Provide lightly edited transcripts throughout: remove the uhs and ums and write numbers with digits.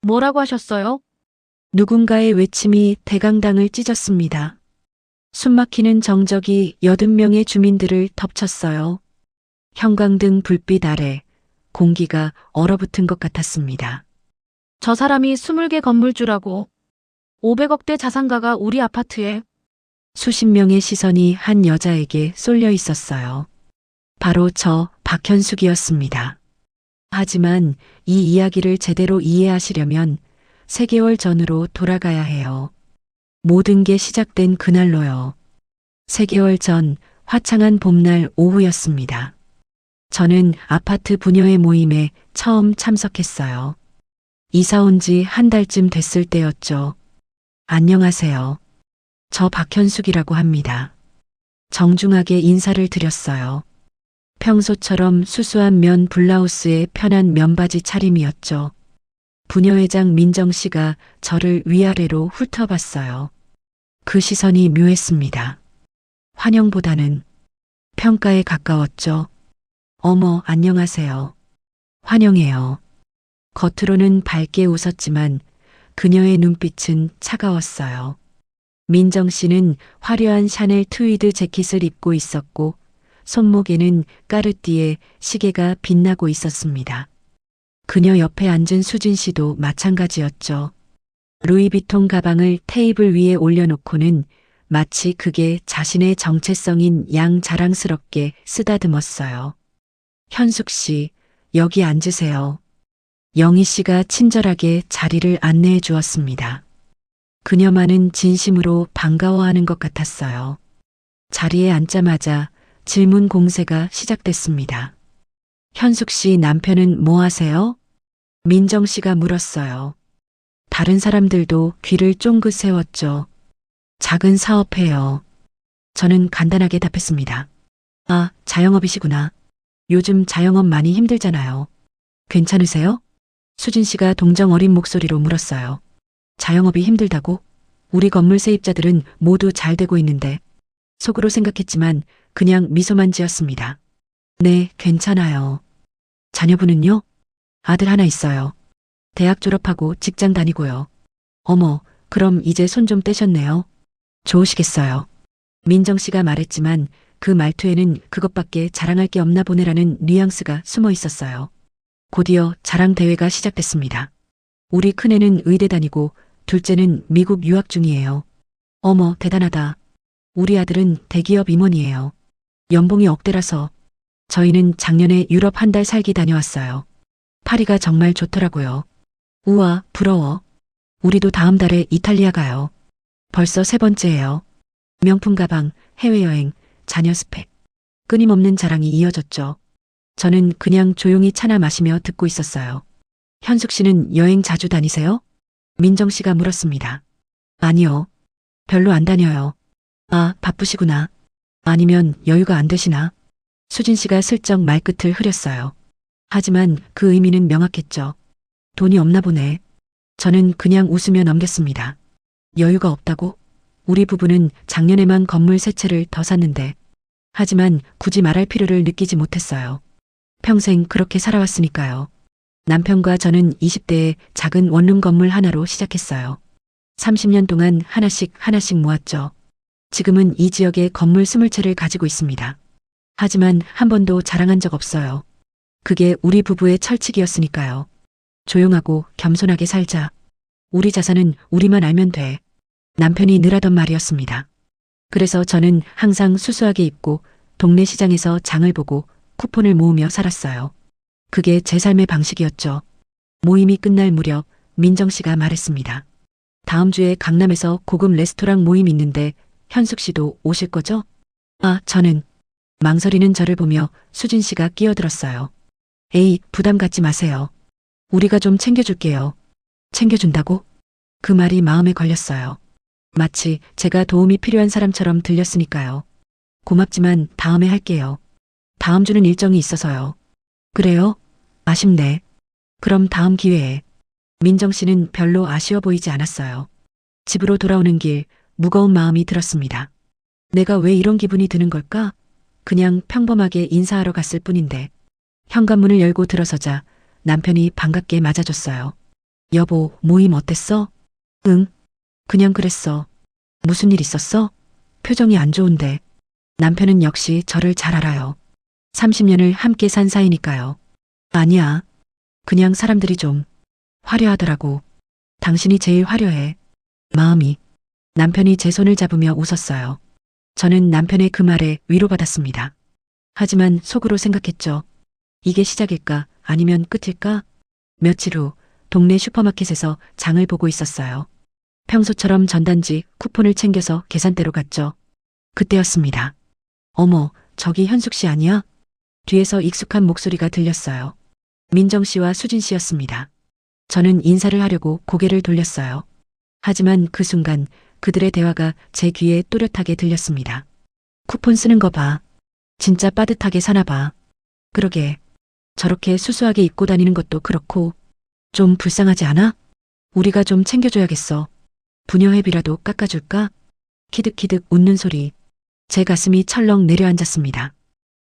뭐라고 하셨어요? 누군가의 외침이 대강당을 찢었습니다. 숨막히는 정적이 80명의 주민들을 덮쳤어요. 형광등 불빛 아래 공기가 얼어붙은 것 같았습니다. 저 사람이 20개 건물주라고. 500억대 자산가가 우리 아파트에. 수십 명의 시선이 한 여자에게 쏠려 있었어요. 바로 저 박현숙이었습니다. 하지만 이 이야기를 제대로 이해하시려면 3개월 전으로 돌아가야 해요. 모든 게 시작된 그날로요. 3개월 전 화창한 봄날 오후였습니다. 저는 아파트 부녀회 모임에 처음 참석했어요. 이사 온 지 한 달쯤 됐을 때였죠. 안녕하세요. 저 박현숙이라고 합니다. 정중하게 인사를 드렸어요. 평소처럼 수수한 면 블라우스에 편한 면바지 차림이었죠. 부녀회장 민정 씨가 저를 위아래로 훑어봤어요. 그 시선이 묘했습니다. 환영보다는 평가에 가까웠죠. 어머, 안녕하세요. 환영해요. 겉으로는 밝게 웃었지만 그녀의 눈빛은 차가웠어요. 민정 씨는 화려한 샤넬 트위드 재킷을 입고 있었고 손목에는 까르띠에 시계가 빛나고 있었습니다. 그녀 옆에 앉은 수진 씨도 마찬가지였죠. 루이비통 가방을 테이블 위에 올려놓고는 마치 그게 자신의 정체성인 양 자랑스럽게 쓰다듬었어요. 현숙 씨, 여기 앉으세요. 영희 씨가 친절하게 자리를 안내해 주었습니다. 그녀만은 진심으로 반가워하는 것 같았어요. 자리에 앉자마자 질문 공세가 시작됐습니다. 현숙 씨 남편은 뭐 하세요? 민정 씨가 물었어요. 다른 사람들도 귀를 쫑긋 세웠죠. 작은 사업해요. 저는 간단하게 답했습니다. 아, 자영업이시구나. 요즘 자영업 많이 힘들잖아요. 괜찮으세요? 수진 씨가 동정 어린 목소리로 물었어요. 자영업이 힘들다고? 우리 건물 세입자들은 모두 잘 되고 있는데. 속으로 생각했지만 그냥 미소만 지었습니다. 네, 괜찮아요. 자녀분은요? 아들 하나 있어요. 대학 졸업하고 직장 다니고요. 어머, 그럼 이제 손 좀 떼셨네요. 좋으시겠어요. 민정 씨가 말했지만 그 말투에는 그것밖에 자랑할 게 없나 보네라는 뉘앙스가 숨어 있었어요. 곧이어 자랑 대회가 시작됐습니다. 우리 큰애는 의대 다니고 둘째는 미국 유학 중이에요. 어머, 대단하다. 우리 아들은 대기업 임원이에요. 연봉이 억대라서. 저희는 작년에 유럽 한 달 살기 다녀왔어요. 파리가 정말 좋더라고요. 우와, 부러워. 우리도 다음 달에 이탈리아 가요. 벌써 3번째예요. 명품 가방, 해외여행, 자녀 스펙. 끊임없는 자랑이 이어졌죠. 저는 그냥 조용히 차나 마시며 듣고 있었어요. 현숙 씨는 여행 자주 다니세요? 민정 씨가 물었습니다. 아니요. 별로 안 다녀요. 아, 바쁘시구나. 아니면 여유가 안 되시나? 수진 씨가 슬쩍 말끝을 흐렸어요. 하지만 그 의미는 명확했죠. 돈이 없나 보네. 저는 그냥 웃으며 넘겼습니다. 여유가 없다고? 우리 부부는 작년에만 건물 3채를 더 샀는데. 하지만 굳이 말할 필요를 느끼지 못했어요. 평생 그렇게 살아왔으니까요. 남편과 저는 20대에 작은 원룸 건물 하나로 시작했어요. 30년 동안 하나씩 모았죠. 지금은 이 지역에 건물 20채를 가지고 있습니다. 하지만 한 번도 자랑한 적 없어요. 그게 우리 부부의 철칙이었으니까요. 조용하고 겸손하게 살자. 우리 자산은 우리만 알면 돼. 남편이 늘 하던 말이었습니다. 그래서 저는 항상 수수하게 입고 동네 시장에서 장을 보고 쿠폰을 모으며 살았어요. 그게 제 삶의 방식이었죠. 모임이 끝날 무렵 민정 씨가 말했습니다. 다음 주에 강남에서 고급 레스토랑 모임 있는데 현숙 씨도 오실 거죠? 아, 저는. 망설이는 저를 보며 수진 씨가 끼어들었어요. 에이, 부담 갖지 마세요. 우리가 좀 챙겨줄게요. 챙겨준다고? 그 말이 마음에 걸렸어요. 마치 제가 도움이 필요한 사람처럼 들렸으니까요. 고맙지만 다음에 할게요. 다음 주는 일정이 있어서요. 그래요? 아쉽네. 그럼 다음 기회에. 민정 씨는 별로 아쉬워 보이지 않았어요. 집으로 돌아오는 길 무거운 마음이 들었습니다. 내가 왜 이런 기분이 드는 걸까? 그냥 평범하게 인사하러 갔을 뿐인데. 현관문을 열고 들어서자 남편이 반갑게 맞아줬어요. 여보, 모임 어땠어? 응, 그냥 그랬어. 무슨 일 있었어? 표정이 안 좋은데. 남편은 역시 저를 잘 알아요. 30년을 함께 산 사이니까요. 아니야. 그냥 사람들이 좀 화려하더라고. 당신이 제일 화려해. 마음이. 남편이 제 손을 잡으며 웃었어요. 저는 남편의 그 말에 위로받았습니다. 하지만 속으로 생각했죠. 이게 시작일까? 아니면 끝일까? 며칠 후 동네 슈퍼마켓에서 장을 보고 있었어요. 평소처럼 전단지, 쿠폰을 챙겨서 계산대로 갔죠. 그때였습니다. 어머, 저기 현숙 씨 아니야? 뒤에서 익숙한 목소리가 들렸어요. 민정 씨와 수진 씨였습니다. 저는 인사를 하려고 고개를 돌렸어요. 하지만 그 순간 그들의 대화가 제 귀에 또렷하게 들렸습니다. 쿠폰 쓰는 거 봐. 진짜 빠듯하게 사나 봐. 그러게. 저렇게 수수하게 입고 다니는 것도 그렇고 좀 불쌍하지 않아? 우리가 좀 챙겨줘야겠어. 부녀회비라도 깎아줄까? 키득키득 웃는 소리. 제 가슴이 철렁 내려앉았습니다.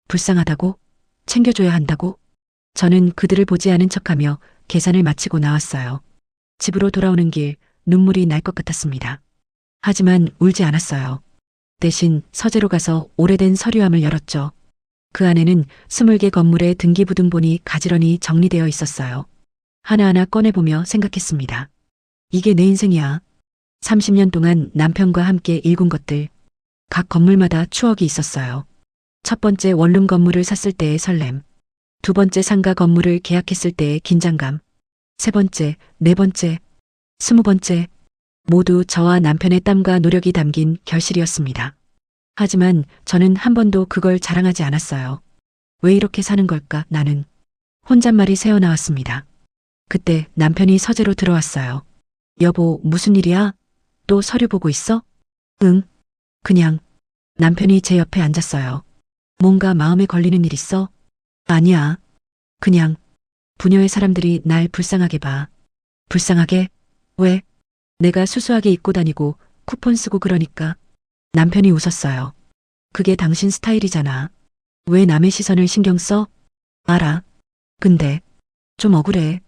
불쌍하다고? 챙겨줘야 한다고? 저는 그들을 보지 않은 척하며 계산을 마치고 나왔어요. 집으로 돌아오는 길 눈물이 날 것 같았습니다. 하지만 울지 않았어요. 대신 서재로 가서 오래된 서류함을 열었죠. 그 안에는 20개 건물의 등기부등본이 가지런히 정리되어 있었어요. 하나하나 꺼내보며 생각했습니다. 이게 내 인생이야. 30년 동안 남편과 함께 일군 것들. 각 건물마다 추억이 있었어요. 첫 번째 원룸 건물을 샀을 때의 설렘. 두 번째 상가 건물을 계약했을 때의 긴장감. 세 번째, 네 번째, 20번째. 모두 저와 남편의 땀과 노력이 담긴 결실이었습니다. 하지만 저는 한 번도 그걸 자랑하지 않았어요. 왜 이렇게 사는 걸까, 나는. 혼잣말이 새어나왔습니다. 그때 남편이 서재로 들어왔어요. 여보, 무슨 일이야? 또 서류 보고 있어? 응. 그냥. 남편이 제 옆에 앉았어요. 뭔가 마음에 걸리는 일 있어? 아니야. 그냥. 부녀의 사람들이 날 불쌍하게 봐. 불쌍하게? 왜? 내가 수수하게 입고 다니고 쿠폰 쓰고 그러니까. 남편이 웃었어요. 그게 당신 스타일이잖아. 왜 남의 시선을 신경 써? 알아. 근데 좀 억울해.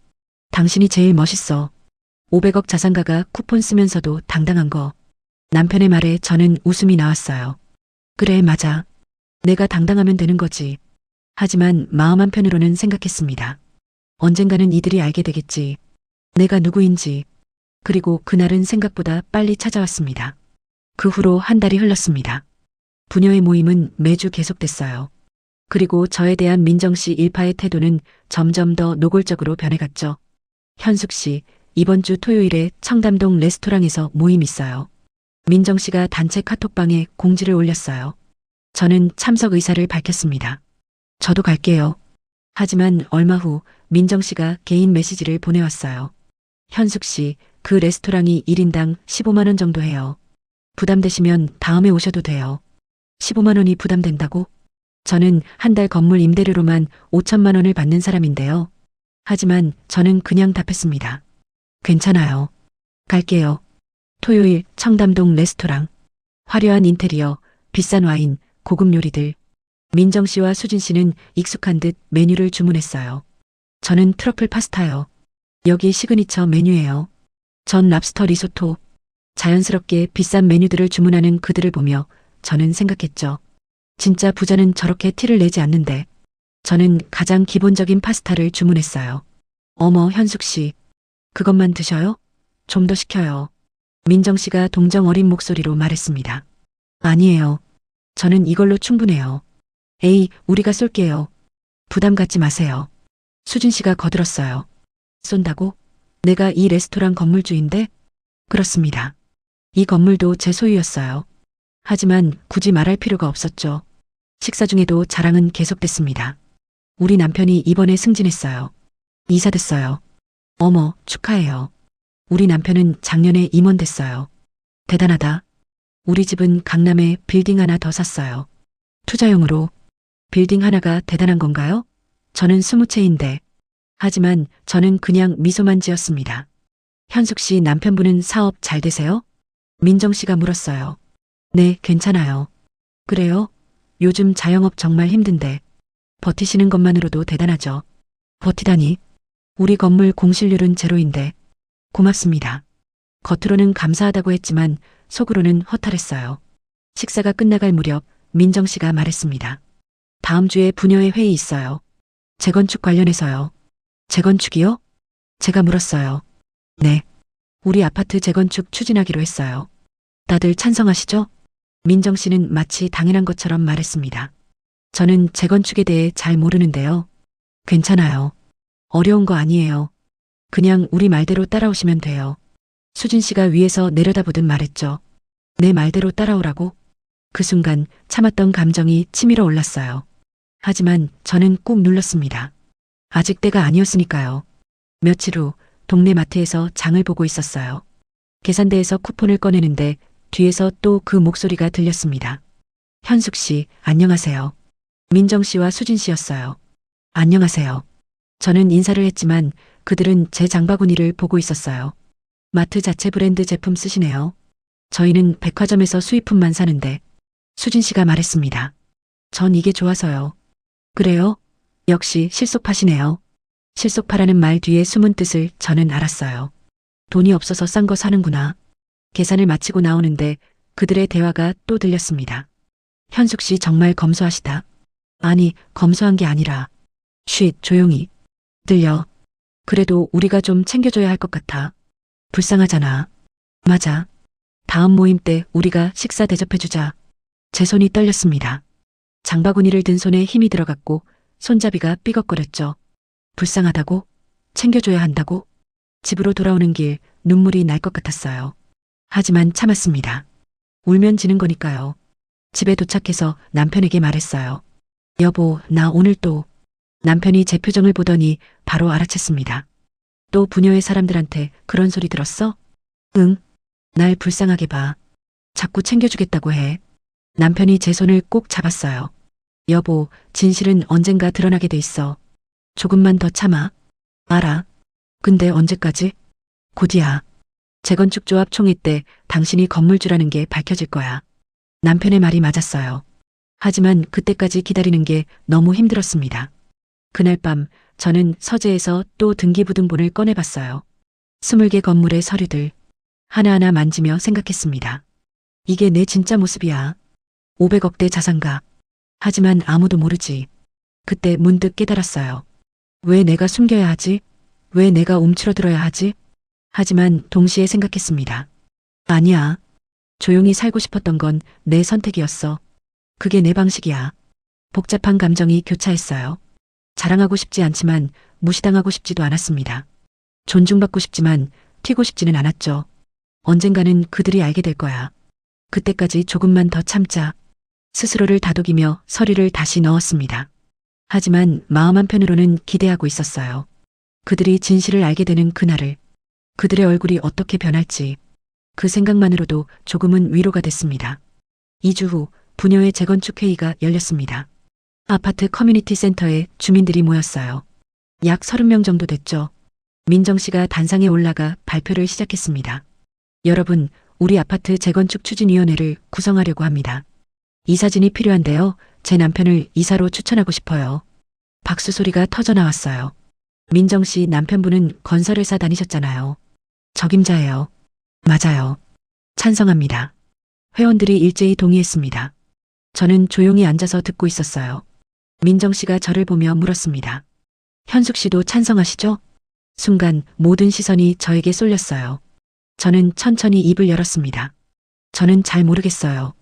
당신이 제일 멋있어. 500억 자산가가 쿠폰 쓰면서도 당당한 거. 남편의 말에 저는 웃음이 나왔어요. 그래, 맞아. 내가 당당하면 되는 거지. 하지만 마음 한편으로는 생각했습니다. 언젠가는 이들이 알게 되겠지. 내가 누구인지. 그리고 그날은 생각보다 빨리 찾아왔습니다. 그 후로 한 달이 흘렀습니다. 부녀의 모임은 매주 계속됐어요. 그리고 저에 대한 민정 씨 일파의 태도는 점점 더 노골적으로 변해갔죠. 현숙 씨, 이번 주 토요일에 청담동 레스토랑에서 모임 있어요. 민정 씨가 단체 카톡방에 공지를 올렸어요. 저는 참석 의사를 밝혔습니다. 저도 갈게요. 하지만 얼마 후 민정 씨가 개인 메시지를 보내왔어요. 현숙 씨, 그 레스토랑이 1인당 15만 원 정도 해요. 부담되시면 다음에 오셔도 돼요. 15만 원이 부담된다고? 저는 한 달 건물 임대료로만 5천만 원을 받는 사람인데요. 하지만 저는 그냥 답했습니다. 괜찮아요. 갈게요. 토요일 청담동 레스토랑. 화려한 인테리어, 비싼 와인, 고급 요리들. 민정 씨와 수진 씨는 익숙한 듯 메뉴를 주문했어요. 저는 트러플 파스타요. 여기 시그니처 메뉴예요. 전 랍스터 리소토. 자연스럽게 비싼 메뉴들을 주문하는 그들을 보며 저는 생각했죠. 진짜 부자는 저렇게 티를 내지 않는데. 저는 가장 기본적인 파스타를 주문했어요. 어머, 현숙 씨. 그것만 드셔요? 좀 더 시켜요. 민정 씨가 동정 어린 목소리로 말했습니다. 아니에요. 저는 이걸로 충분해요. 에이, 우리가 쏠게요. 부담 갖지 마세요. 수진 씨가 거들었어요. 쏜다고? 내가 이 레스토랑 건물주인데? 그렇습니다. 이 건물도 제 소유였어요. 하지만 굳이 말할 필요가 없었죠. 식사 중에도 자랑은 계속됐습니다. 우리 남편이 이번에 승진했어요. 이사됐어요. 어머, 축하해요. 우리 남편은 작년에 임원 됐어요. 대단하다. 우리 집은 강남에 빌딩 하나 더 샀어요. 투자용으로. 빌딩 하나가 대단한 건가요? 저는 20채인데. 하지만 저는 그냥 미소만 지었습니다. 현숙 씨 남편분은 사업 잘 되세요? 민정 씨가 물었어요. 네, 괜찮아요. 그래요? 요즘 자영업 정말 힘든데. 버티시는 것만으로도 대단하죠. 버티다니. 우리 건물 공실률은 제로인데. 고맙습니다. 겉으로는 감사하다고 했지만 속으로는 허탈했어요. 식사가 끝나갈 무렵 민정 씨가 말했습니다. 다음 주에 부녀의 회의 있어요. 재건축 관련해서요. 재건축이요? 제가 물었어요. 네. 우리 아파트 재건축 추진하기로 했어요. 다들 찬성하시죠? 민정 씨는 마치 당연한 것처럼 말했습니다. 저는 재건축에 대해 잘 모르는데요. 괜찮아요. 어려운 거 아니에요. 그냥 우리 말대로 따라오시면 돼요. 수진 씨가 위에서 내려다보듯 말했죠. 내 말대로 따라오라고? 그 순간 참았던 감정이 치밀어 올랐어요. 하지만 저는 꾹 눌렀습니다. 아직 때가 아니었으니까요. 며칠 후 동네 마트에서 장을 보고 있었어요. 계산대에서 쿠폰을 꺼내는데 뒤에서 또 그 목소리가 들렸습니다. 현숙 씨, 안녕하세요. 민정 씨와 수진 씨였어요. 안녕하세요. 저는 인사를 했지만 그들은 제 장바구니를 보고 있었어요. 마트 자체 브랜드 제품 쓰시네요. 저희는 백화점에서 수입품만 사는데. 수진 씨가 말했습니다. 전 이게 좋아서요. 그래요? 역시 실속파시네요. 실속파라는 말 뒤에 숨은 뜻을 저는 알았어요. 돈이 없어서 싼 거 사는구나. 계산을 마치고 나오는데 그들의 대화가 또 들렸습니다. 현숙 씨 정말 검소하시다. 아니, 검소한 게 아니라. 쉿, 조용히. 들려. 그래도 우리가 좀 챙겨줘야 할 것 같아. 불쌍하잖아. 맞아. 다음 모임 때 우리가 식사 대접해주자. 제 손이 떨렸습니다. 장바구니를 든 손에 힘이 들어갔고 손잡이가 삐걱거렸죠. 불쌍하다고? 챙겨줘야 한다고? 집으로 돌아오는 길 눈물이 날 것 같았어요. 하지만 참았습니다. 울면 지는 거니까요. 집에 도착해서 남편에게 말했어요. 여보, 나 오늘 또. 남편이 제 표정을 보더니 바로 알아챘습니다. 또 부녀의 사람들한테 그런 소리 들었어? 응. 날 불쌍하게 봐. 자꾸 챙겨주겠다고 해. 남편이 제 손을 꼭 잡았어요. 여보, 진실은 언젠가 드러나게 돼 있어. 조금만 더 참아. 알아. 근데 언제까지? 곧이야. 재건축 조합 총회 때 당신이 건물주라는 게 밝혀질 거야. 남편의 말이 맞았어요. 하지만 그때까지 기다리는 게 너무 힘들었습니다. 그날 밤 저는 서재에서 또 등기부등본을 꺼내봤어요. 20개 건물의 서류들. 하나하나 만지며 생각했습니다. 이게 내 진짜 모습이야. 500억대 자산가. 하지만 아무도 모르지. 그때 문득 깨달았어요. 왜 내가 숨겨야 하지? 왜 내가 움츠러들어야 하지? 하지만 동시에 생각했습니다. 아니야. 조용히 살고 싶었던 건 내 선택이었어. 그게 내 방식이야. 복잡한 감정이 교차했어요. 자랑하고 싶지 않지만 무시당하고 싶지도 않았습니다. 존중받고 싶지만 튀고 싶지는 않았죠. 언젠가는 그들이 알게 될 거야. 그때까지 조금만 더 참자. 스스로를 다독이며 서류를 다시 넣었습니다. 하지만 마음 한편으로는 기대하고 있었어요. 그들이 진실을 알게 되는 그날을. 그들의 얼굴이 어떻게 변할지. 그 생각만으로도 조금은 위로가 됐습니다. 2주 후 부녀의 재건축 회의가 열렸습니다. 아파트 커뮤니티 센터에 주민들이 모였어요. 약 30명 정도 됐죠. 민정 씨가 단상에 올라가 발표를 시작했습니다. 여러분, 우리 아파트 재건축 추진위원회를 구성하려고 합니다. 이사진이 필요한데요. 제 남편을 이사로 추천하고 싶어요. 박수 소리가 터져 나왔어요. 민정 씨 남편분은 건설회사 다니셨잖아요. 적임자예요. 맞아요. 찬성합니다. 회원들이 일제히 동의했습니다. 저는 조용히 앉아서 듣고 있었어요. 민정 씨가 저를 보며 물었습니다. 현숙 씨도 찬성하시죠? 순간 모든 시선이 저에게 쏠렸어요. 저는 천천히 입을 열었습니다. 저는 잘 모르겠어요.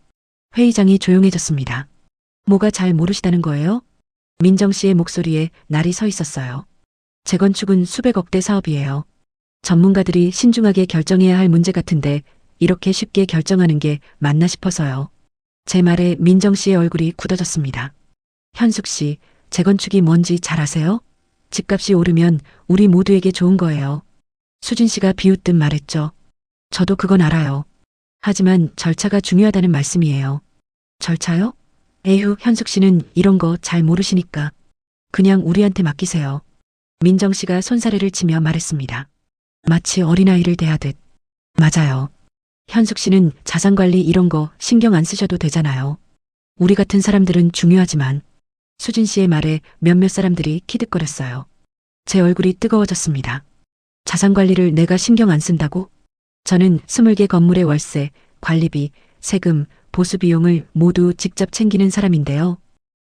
회의장이 조용해졌습니다. 뭐가 잘 모르시다는 거예요? 민정 씨의 목소리에 날이 서 있었어요. 재건축은 수백억대 사업이에요. 전문가들이 신중하게 결정해야 할 문제 같은데 이렇게 쉽게 결정하는 게 맞나 싶어서요. 제 말에 민정 씨의 얼굴이 굳어졌습니다. 현숙 씨, 재건축이 뭔지 잘 아세요? 집값이 오르면 우리 모두에게 좋은 거예요. 수진 씨가 비웃듯 말했죠. 저도 그건 알아요. 하지만 절차가 중요하다는 말씀이에요. 절차요? 에휴, 현숙 씨는 이런 거 잘 모르시니까. 그냥 우리한테 맡기세요. 민정 씨가 손사래를 치며 말했습니다. 마치 어린아이를 대하듯. 맞아요. 현숙 씨는 자산관리 이런 거 신경 안 쓰셔도 되잖아요. 우리 같은 사람들은 중요하지만. 수진 씨의 말에 몇몇 사람들이 키득거렸어요. 제 얼굴이 뜨거워졌습니다. 자산 관리를 내가 신경 안 쓴다고? 저는 20개 건물의 월세, 관리비, 세금, 보수 비용을 모두 직접 챙기는 사람인데요.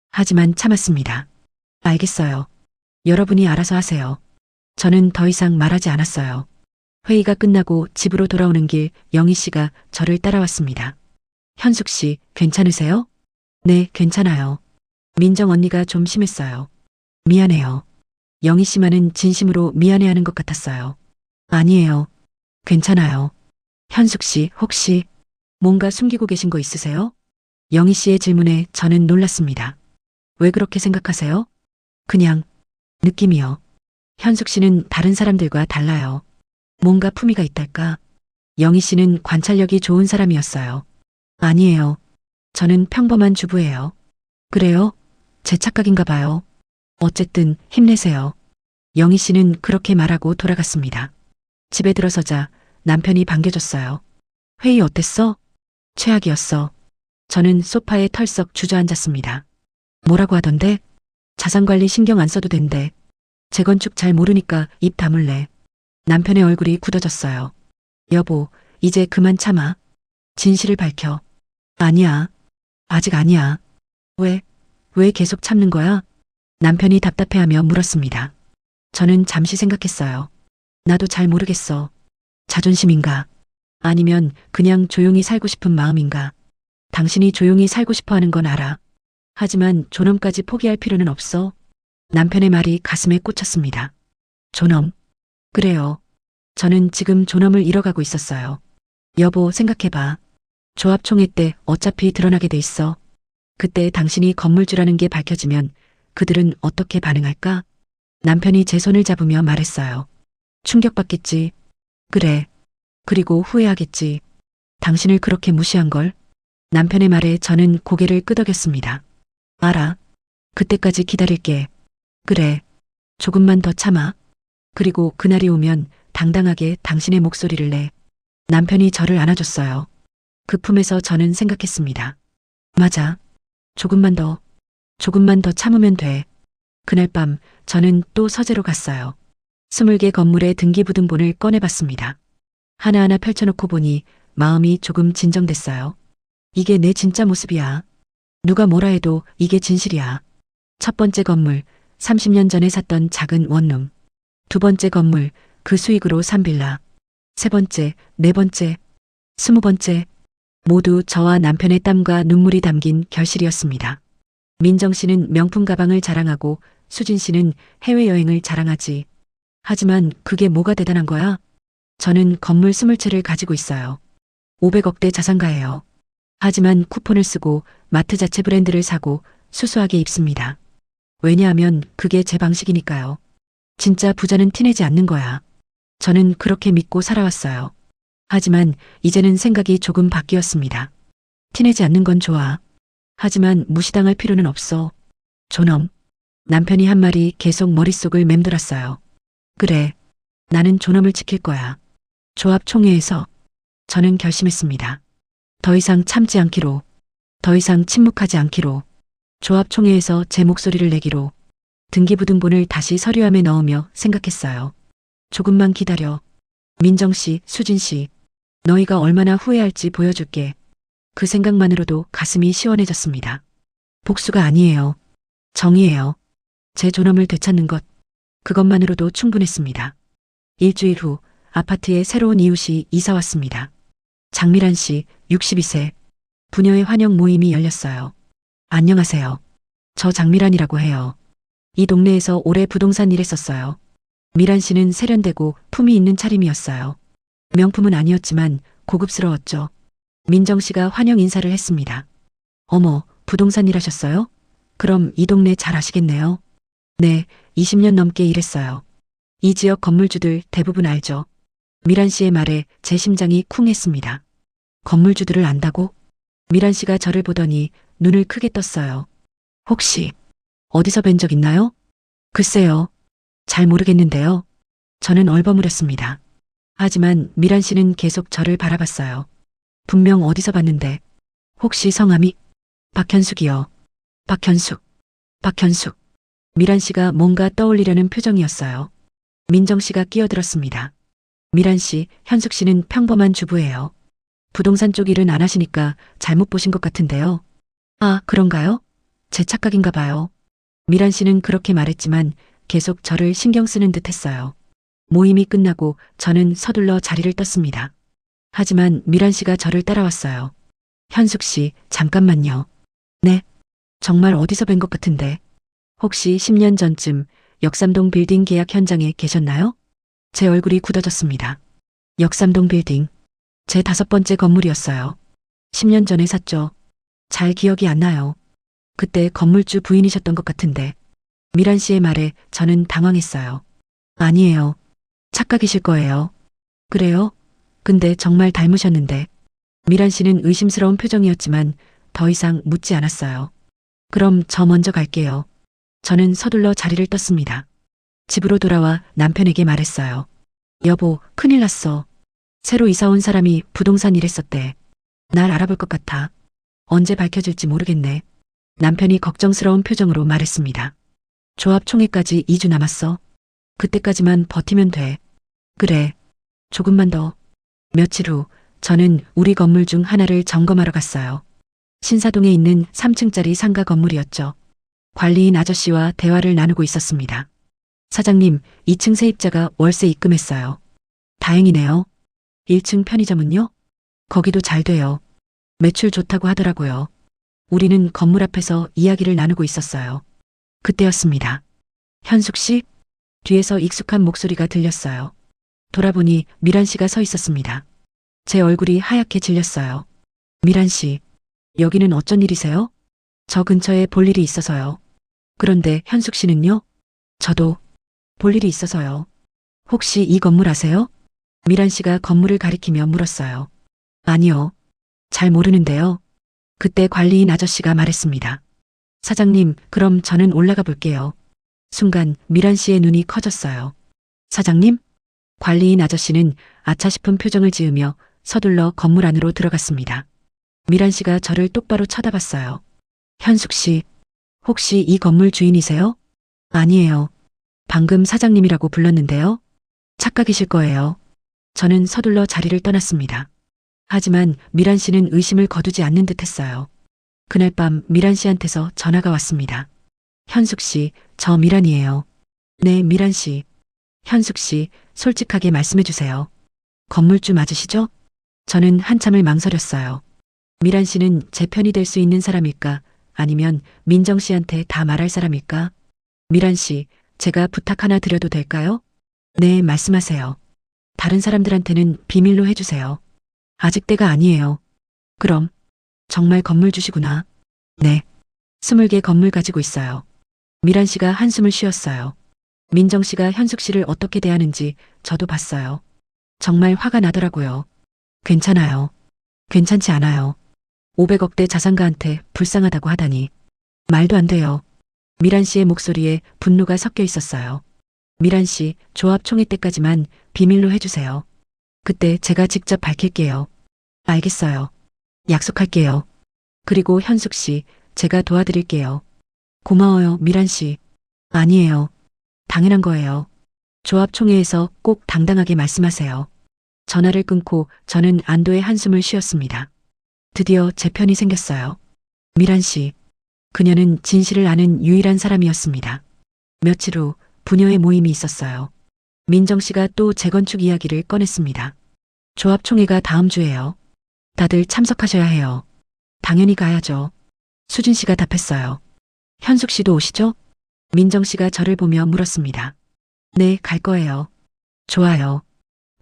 하지만 참았습니다. 알겠어요. 여러분이 알아서 하세요. 저는 더 이상 말하지 않았어요. 회의가 끝나고 집으로 돌아오는 길 영희 씨가 저를 따라왔습니다. 현숙 씨, 괜찮으세요? 네, 괜찮아요. 민정 언니가 좀 심했어요. 미안해요. 영희 씨만은 진심으로 미안해하는 것 같았어요. 아니에요. 괜찮아요. 현숙 씨, 혹시 뭔가 숨기고 계신 거 있으세요? 영희 씨의 질문에 저는 놀랐습니다. 왜 그렇게 생각하세요? 그냥 느낌이요. 현숙 씨는 다른 사람들과 달라요. 뭔가 품위가 있달까? 영희 씨는 관찰력이 좋은 사람이었어요. 아니에요. 저는 평범한 주부예요. 그래요? 제 착각인가 봐요. 어쨌든 힘내세요. 영희 씨는 그렇게 말하고 돌아갔습니다. 집에 들어서자 남편이 반겨줬어요. 회의 어땠어? 최악이었어. 저는 소파에 털썩 주저앉았습니다. 뭐라고 하던데? 자산관리 신경 안 써도 된대. 재건축 잘 모르니까 입 다물래. 남편의 얼굴이 굳어졌어요. 여보, 이제 그만 참아. 진실을 밝혀. 아니야. 아직 아니야. 왜 계속 참는 거야? 남편이 답답해하며 물었습니다. 저는 잠시 생각했어요. 나도 잘 모르겠어. 자존심인가? 아니면 그냥 조용히 살고 싶은 마음인가? 당신이 조용히 살고 싶어 하는 건 알아. 하지만 존엄까지 포기할 필요는 없어. 남편의 말이 가슴에 꽂혔습니다. 존엄. 그래요. 저는 지금 존엄을 잃어가고 있었어요. 여보, 생각해봐. 조합총회 때 어차피 드러나게 돼 있어. 그때 당신이 건물주라는 게 밝혀지면 그들은 어떻게 반응할까? 남편이 제 손을 잡으며 말했어요. 충격받겠지. 그래. 그리고 후회하겠지. 당신을 그렇게 무시한 걸. 남편의 말에 저는 고개를 끄덕였습니다. 알아. 그때까지 기다릴게. 그래. 조금만 더 참아. 그리고 그날이 오면 당당하게 당신의 목소리를 내. 남편이 저를 안아줬어요. 그 품에서 저는 생각했습니다. 맞아. 조금만 더 참으면 돼. 그날 밤 저는 또 서재로 갔어요. 20개 건물의 등기부등본을 꺼내봤습니다. 하나하나 펼쳐놓고 보니 마음이 조금 진정됐어요. 이게 내 진짜 모습이야. 누가 뭐라 해도 이게 진실이야. 첫 번째 건물, 30년 전에 샀던 작은 원룸. 두 번째 건물, 그 수익으로 산 빌라. 세 번째, 네 번째, 20번째. 모두 저와 남편의 땀과 눈물이 담긴 결실이었습니다. 민정 씨는 명품 가방을 자랑하고 수진 씨는 해외여행을 자랑하지. 하지만 그게 뭐가 대단한 거야? 저는 건물 20채를 가지고 있어요. 500억대 자산가예요. 하지만 쿠폰을 쓰고 마트 자체 브랜드를 사고 수수하게 입습니다. 왜냐하면 그게 제 방식이니까요. 진짜 부자는 티내지 않는 거야. 저는 그렇게 믿고 살아왔어요. 하지만 이제는 생각이 조금 바뀌었습니다. 티내지 않는 건 좋아. 하지만 무시당할 필요는 없어. 존엄. 남편이 한 말이 계속 머릿속을 맴돌았어요. 그래. 나는 존엄을 지킬 거야. 조합 총회에서 저는 결심했습니다. 더 이상 참지 않기로. 더 이상 침묵하지 않기로. 조합 총회에서 제 목소리를 내기로. 등기부등본을 다시 서류함에 넣으며 생각했어요. 조금만 기다려. 민정 씨, 수진 씨. 너희가 얼마나 후회할지 보여줄게. 그 생각만으로도 가슴이 시원해졌습니다. 복수가 아니에요. 정의예요. 제 존엄을 되찾는 것. 그것만으로도 충분했습니다. 일주일 후 아파트에 새로운 이웃이 이사 왔습니다. 장미란 씨, 62세. 부녀의 환영 모임이 열렸어요. 안녕하세요. 저 장미란이라고 해요. 이 동네에서 오래 부동산 일했었어요. 미란 씨는 세련되고 품이 있는 차림이었어요. 명품은 아니었지만 고급스러웠죠. 민정 씨가 환영 인사를 했습니다. 어머, 부동산 일하셨어요? 그럼 이 동네 잘 아시겠네요. 네, 20년 넘게 일했어요. 이 지역 건물주들 대부분 알죠. 미란 씨의 말에 제 심장이 쿵했습니다. 건물주들을 안다고? 미란 씨가 저를 보더니 눈을 크게 떴어요. 혹시 어디서 뵌 적 있나요? 글쎄요. 잘 모르겠는데요. 저는 얼버무렸습니다. 하지만 미란 씨는 계속 저를 바라봤어요. 분명 어디서 봤는데. 혹시 성함이? 박현숙이요. 박현숙. 미란 씨가 뭔가 떠올리려는 표정이었어요. 민정 씨가 끼어들었습니다. 미란 씨, 현숙 씨는 평범한 주부예요. 부동산 쪽 일은 안 하시니까 잘못 보신 것 같은데요. 아, 그런가요? 제 착각인가 봐요. 미란 씨는 그렇게 말했지만 계속 저를 신경 쓰는 듯 했어요. 모임이 끝나고 저는 서둘러 자리를 떴습니다. 하지만 미란 씨가 저를 따라왔어요. 현숙 씨, 잠깐만요. 네, 정말 어디서 뵌 것 같은데. 혹시 10년 전쯤 역삼동 빌딩 계약 현장에 계셨나요? 제 얼굴이 굳어졌습니다. 역삼동 빌딩. 제 5번째 건물이었어요. 10년 전에 샀죠. 잘 기억이 안 나요. 그때 건물주 부인이셨던 것 같은데. 미란 씨의 말에 저는 당황했어요. 아니에요. 착각이실 거예요. 그래요? 근데 정말 닮으셨는데. 미란 씨는 의심스러운 표정이었지만 더 이상 묻지 않았어요. 그럼 저 먼저 갈게요. 저는 서둘러 자리를 떴습니다. 집으로 돌아와 남편에게 말했어요. 여보, 큰일 났어. 새로 이사 온 사람이 부동산 일했었대. 날 알아볼 것 같아. 언제 밝혀질지 모르겠네. 남편이 걱정스러운 표정으로 말했습니다. 조합 총회까지 2주 남았어. 그때까지만 버티면 돼. 그래. 조금만 더. 며칠 후 저는 우리 건물 중 하나를 점검하러 갔어요. 신사동에 있는 3층짜리 상가 건물이었죠. 관리인 아저씨와 대화를 나누고 있었습니다. 사장님, 2층 세입자가 월세 입금했어요. 다행이네요. 1층 편의점은요? 거기도 잘 돼요. 매출 좋다고 하더라고요. 우리는 건물 앞에서 이야기를 나누고 있었어요. 그때였습니다. 현숙 씨? 뒤에서 익숙한 목소리가 들렸어요. 돌아보니 미란 씨가 서 있었습니다. 제 얼굴이 하얗게 질렸어요. 미란 씨, 여기는 어쩐 일이세요? 저 근처에 볼 일이 있어서요. 그런데 현숙 씨는요? 저도 볼 일이 있어서요. 혹시 이 건물 아세요? 미란 씨가 건물을 가리키며 물었어요. 아니요. 잘 모르는데요. 그때 관리인 아저씨가 말했습니다. 사장님, 그럼 저는 올라가 볼게요. 순간 미란 씨의 눈이 커졌어요. 사장님? 관리인 아저씨는 아차 싶은 표정을 지으며 서둘러 건물 안으로 들어갔습니다. 미란 씨가 저를 똑바로 쳐다봤어요. 현숙 씨, 혹시 이 건물 주인이세요? 아니에요. 방금 사장님이라고 불렀는데요. 착각이실 거예요. 저는 서둘러 자리를 떠났습니다. 하지만 미란 씨는 의심을 거두지 않는 듯 했어요. 그날 밤 미란 씨한테서 전화가 왔습니다. 현숙 씨, 저 미란이에요. 네, 미란 씨. 현숙 씨, 솔직하게 말씀해 주세요. 건물주 맞으시죠? 저는 한참을 망설였어요. 미란 씨는 제 편이 될 수 있는 사람일까? 아니면 민정 씨한테 다 말할 사람일까? 미란 씨, 제가 부탁 하나 드려도 될까요? 네, 말씀하세요. 다른 사람들한테는 비밀로 해주세요. 아직 때가 아니에요. 그럼, 정말 건물 주시구나. 네. 20개 건물 가지고 있어요. 미란 씨가 한숨을 쉬었어요. 민정 씨가 현숙 씨를 어떻게 대하는지 저도 봤어요. 정말 화가 나더라고요. 괜찮아요. 괜찮지 않아요. 500억대 자산가한테 불쌍하다고 하다니. 말도 안 돼요. 미란 씨의 목소리에 분노가 섞여 있었어요. 미란 씨, 조합 총회 때까지만 비밀로 해주세요. 그때 제가 직접 밝힐게요. 알겠어요. 약속할게요. 그리고 현숙 씨, 제가 도와드릴게요. 고마워요, 미란 씨. 아니에요. 당연한 거예요. 조합 총회에서 꼭 당당하게 말씀하세요. 전화를 끊고 저는 안도의 한숨을 쉬었습니다. 드디어 제 편이 생겼어요. 미란 씨. 그녀는 진실을 아는 유일한 사람이었습니다. 며칠 후 부녀의 모임이 있었어요. 민정 씨가 또 재건축 이야기를 꺼냈습니다. 조합 총회가 다음 주에요. 다들 참석하셔야 해요. 당연히 가야죠. 수진 씨가 답했어요. 현숙 씨도 오시죠? 민정 씨가 저를 보며 물었습니다. 네, 갈 거예요. 좋아요.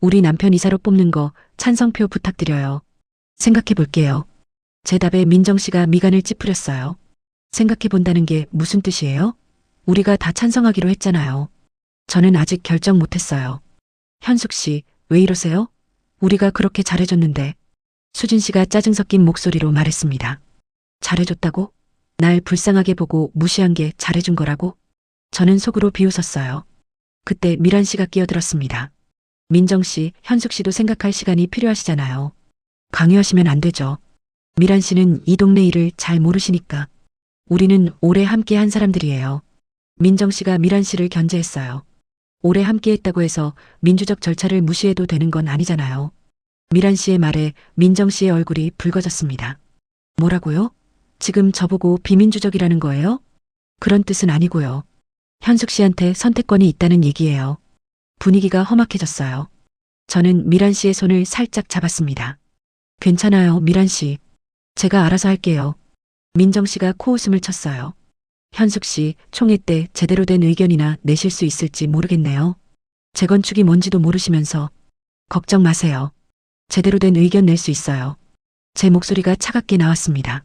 우리 남편 이사로 뽑는 거 찬성표 부탁드려요. 생각해 볼게요. 제 답에 민정 씨가 미간을 찌푸렸어요. 생각해 본다는 게 무슨 뜻이에요? 우리가 다 찬성하기로 했잖아요. 저는 아직 결정 못했어요. 현숙 씨, 왜 이러세요? 우리가 그렇게 잘해줬는데. 수진 씨가 짜증 섞인 목소리로 말했습니다. 잘해줬다고? 날 불쌍하게 보고 무시한 게 잘해준 거라고? 저는 속으로 비웃었어요. 그때 미란 씨가 끼어들었습니다. 민정 씨, 현숙 씨도 생각할 시간이 필요하시잖아요. 강요하시면 안 되죠. 미란 씨는 이 동네 일을 잘 모르시니까. 우리는 오래 함께 한 사람들이에요. 민정 씨가 미란 씨를 견제했어요. 오래 함께했다고 해서 민주적 절차를 무시해도 되는 건 아니잖아요. 미란 씨의 말에 민정 씨의 얼굴이 붉어졌습니다. 뭐라고요? 지금 저보고 비민주적이라는 거예요? 그런 뜻은 아니고요. 현숙 씨한테 선택권이 있다는 얘기예요. 분위기가 험악해졌어요. 저는 미란 씨의 손을 살짝 잡았습니다. 괜찮아요, 미란 씨. 제가 알아서 할게요. 민정 씨가 코웃음을 쳤어요. 현숙 씨, 총회 때 제대로 된 의견이나 내실 수 있을지 모르겠네요. 재건축이 뭔지도 모르시면서. 걱정 마세요. 제대로 된 의견 낼 수 있어요. 제 목소리가 차갑게 나왔습니다.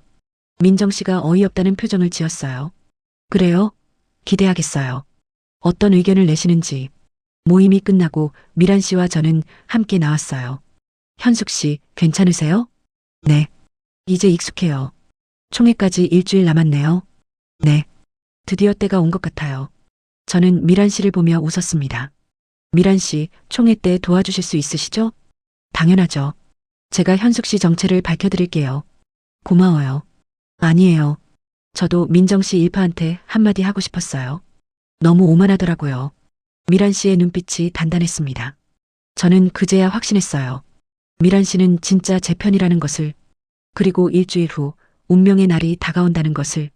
민정 씨가 어이없다는 표정을 지었어요. 그래요? 기대하겠어요. 어떤 의견을 내시는지. 모임이 끝나고 미란 씨와 저는 함께 나왔어요. 현숙 씨, 괜찮으세요? 네. 이제 익숙해요. 총회까지 일주일 남았네요. 네. 드디어 때가 온 것 같아요. 저는 미란 씨를 보며 웃었습니다. 미란 씨, 총회 때 도와주실 수 있으시죠? 당연하죠. 제가 현숙 씨 정체를 밝혀드릴게요. 고마워요. 아니에요. 저도 민정 씨 일파한테 한마디 하고 싶었어요. 너무 오만하더라고요. 미란 씨의 눈빛이 단단했습니다. 저는 그제야 확신했어요. 미란 씨는 진짜 제 편이라는 것을, 그리고 일주일 후 운명의 날이 다가온다는 것을.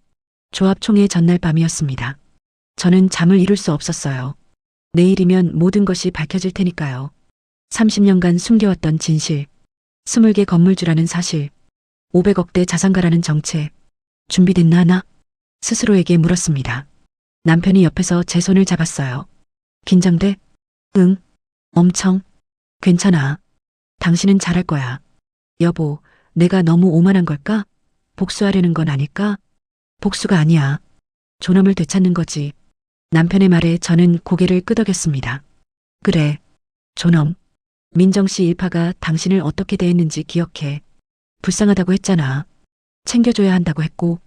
조합 총회 전날 밤이었습니다. 저는 잠을 이룰 수 없었어요. 내일이면 모든 것이 밝혀질 테니까요. 30년간 숨겨왔던 진실, 20개 건물주라는 사실, 500억대 자산가라는 정체. 준비됐나 나? 스스로에게 물었습니다. 남편이 옆에서 제 손을 잡았어요. 긴장돼? 응. 엄청. 괜찮아. 당신은 잘할 거야. 여보, 내가 너무 오만한 걸까? 복수하려는 건 아닐까? 복수가 아니야. 존엄을 되찾는 거지. 남편의 말에 저는 고개를 끄덕였습니다. 그래. 존엄. 민정 씨 일파가 당신을 어떻게 대했는지 기억해. 불쌍하다고 했잖아. 챙겨줘야 한다고 했고.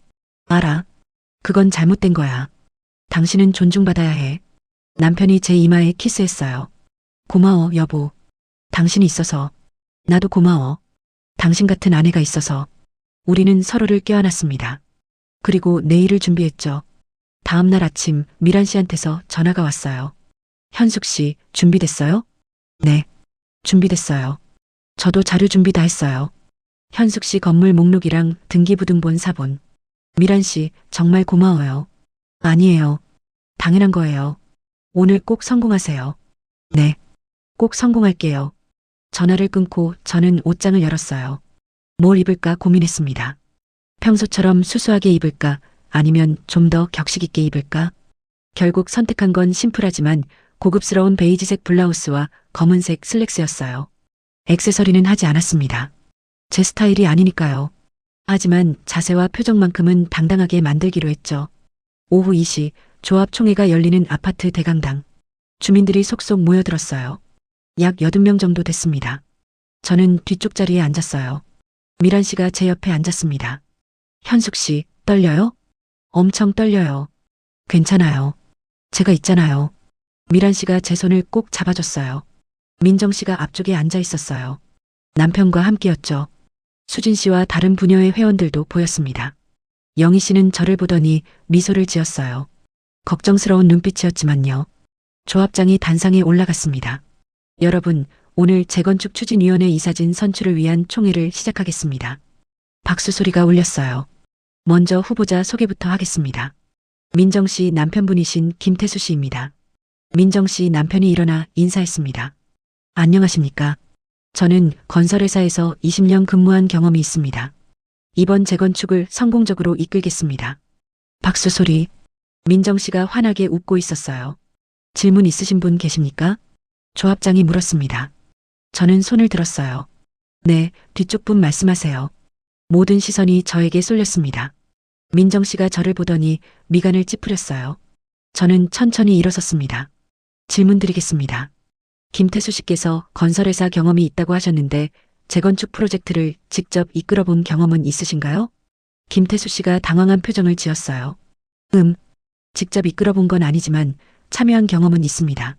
알아. 그건 잘못된 거야. 당신은 존중받아야 해. 남편이 제 이마에 키스했어요. 고마워, 여보. 당신이 있어서. 나도 고마워. 당신 같은 아내가 있어서. 우리는 서로를 껴안았습니다. 그리고 내일을 준비했죠. 다음 날 아침 미란 씨한테서 전화가 왔어요. 현숙 씨, 준비됐어요? 네. 준비됐어요. 저도 자료 준비 다 했어요. 현숙 씨 건물 목록이랑 등기부등본 사본. 미란 씨, 정말 고마워요. 아니에요. 당연한 거예요. 오늘 꼭 성공하세요. 네. 꼭 성공할게요. 전화를 끊고 저는 옷장을 열었어요. 뭘 입을까 고민했습니다. 평소처럼 수수하게 입을까 아니면 좀 더 격식 있게 입을까? 결국 선택한 건 심플하지만 고급스러운 베이지색 블라우스와 검은색 슬랙스였어요. 액세서리는 하지 않았습니다. 제 스타일이 아니니까요. 하지만 자세와 표정만큼은 당당하게 만들기로 했죠. 오후 2시 조합 총회가 열리는 아파트 대강당. 주민들이 속속 모여들었어요. 약 80명 정도 됐습니다. 저는 뒤쪽 자리에 앉았어요. 미란 씨가 제 옆에 앉았습니다. 현숙 씨, 떨려요? 엄청 떨려요. 괜찮아요. 제가 있잖아요. 미란 씨가 제 손을 꼭 잡아줬어요. 민정 씨가 앞쪽에 앉아 있었어요. 남편과 함께였죠. 수진 씨와 다른 부녀의 회원들도 보였습니다. 영희 씨는 저를 보더니 미소를 지었어요. 걱정스러운 눈빛이었지만요. 조합장이 단상에 올라갔습니다. 여러분, 오늘 재건축 추진위원회 이사진 선출을 위한 총회를 시작하겠습니다. 박수 소리가 울렸어요. 먼저 후보자 소개부터 하겠습니다. 민정 씨 남편분이신 김태수 씨입니다. 민정 씨 남편이 일어나 인사했습니다. 안녕하십니까? 저는 건설회사에서 20년 근무한 경험이 있습니다. 이번 재건축을 성공적으로 이끌겠습니다. 박수 소리. 민정 씨가 환하게 웃고 있었어요. 질문 있으신 분 계십니까? 조합장이 물었습니다. 저는 손을 들었어요. 네, 뒤쪽 분 말씀하세요. 모든 시선이 저에게 쏠렸습니다. 민정 씨가 저를 보더니 미간을 찌푸렸어요. 저는 천천히 일어섰습니다. 질문 드리겠습니다. 김태수 씨께서 건설회사 경험이 있다고 하셨는데 재건축 프로젝트를 직접 이끌어본 경험은 있으신가요? 김태수 씨가 당황한 표정을 지었어요. 직접 이끌어본 건 아니지만 참여한 경험은 있습니다.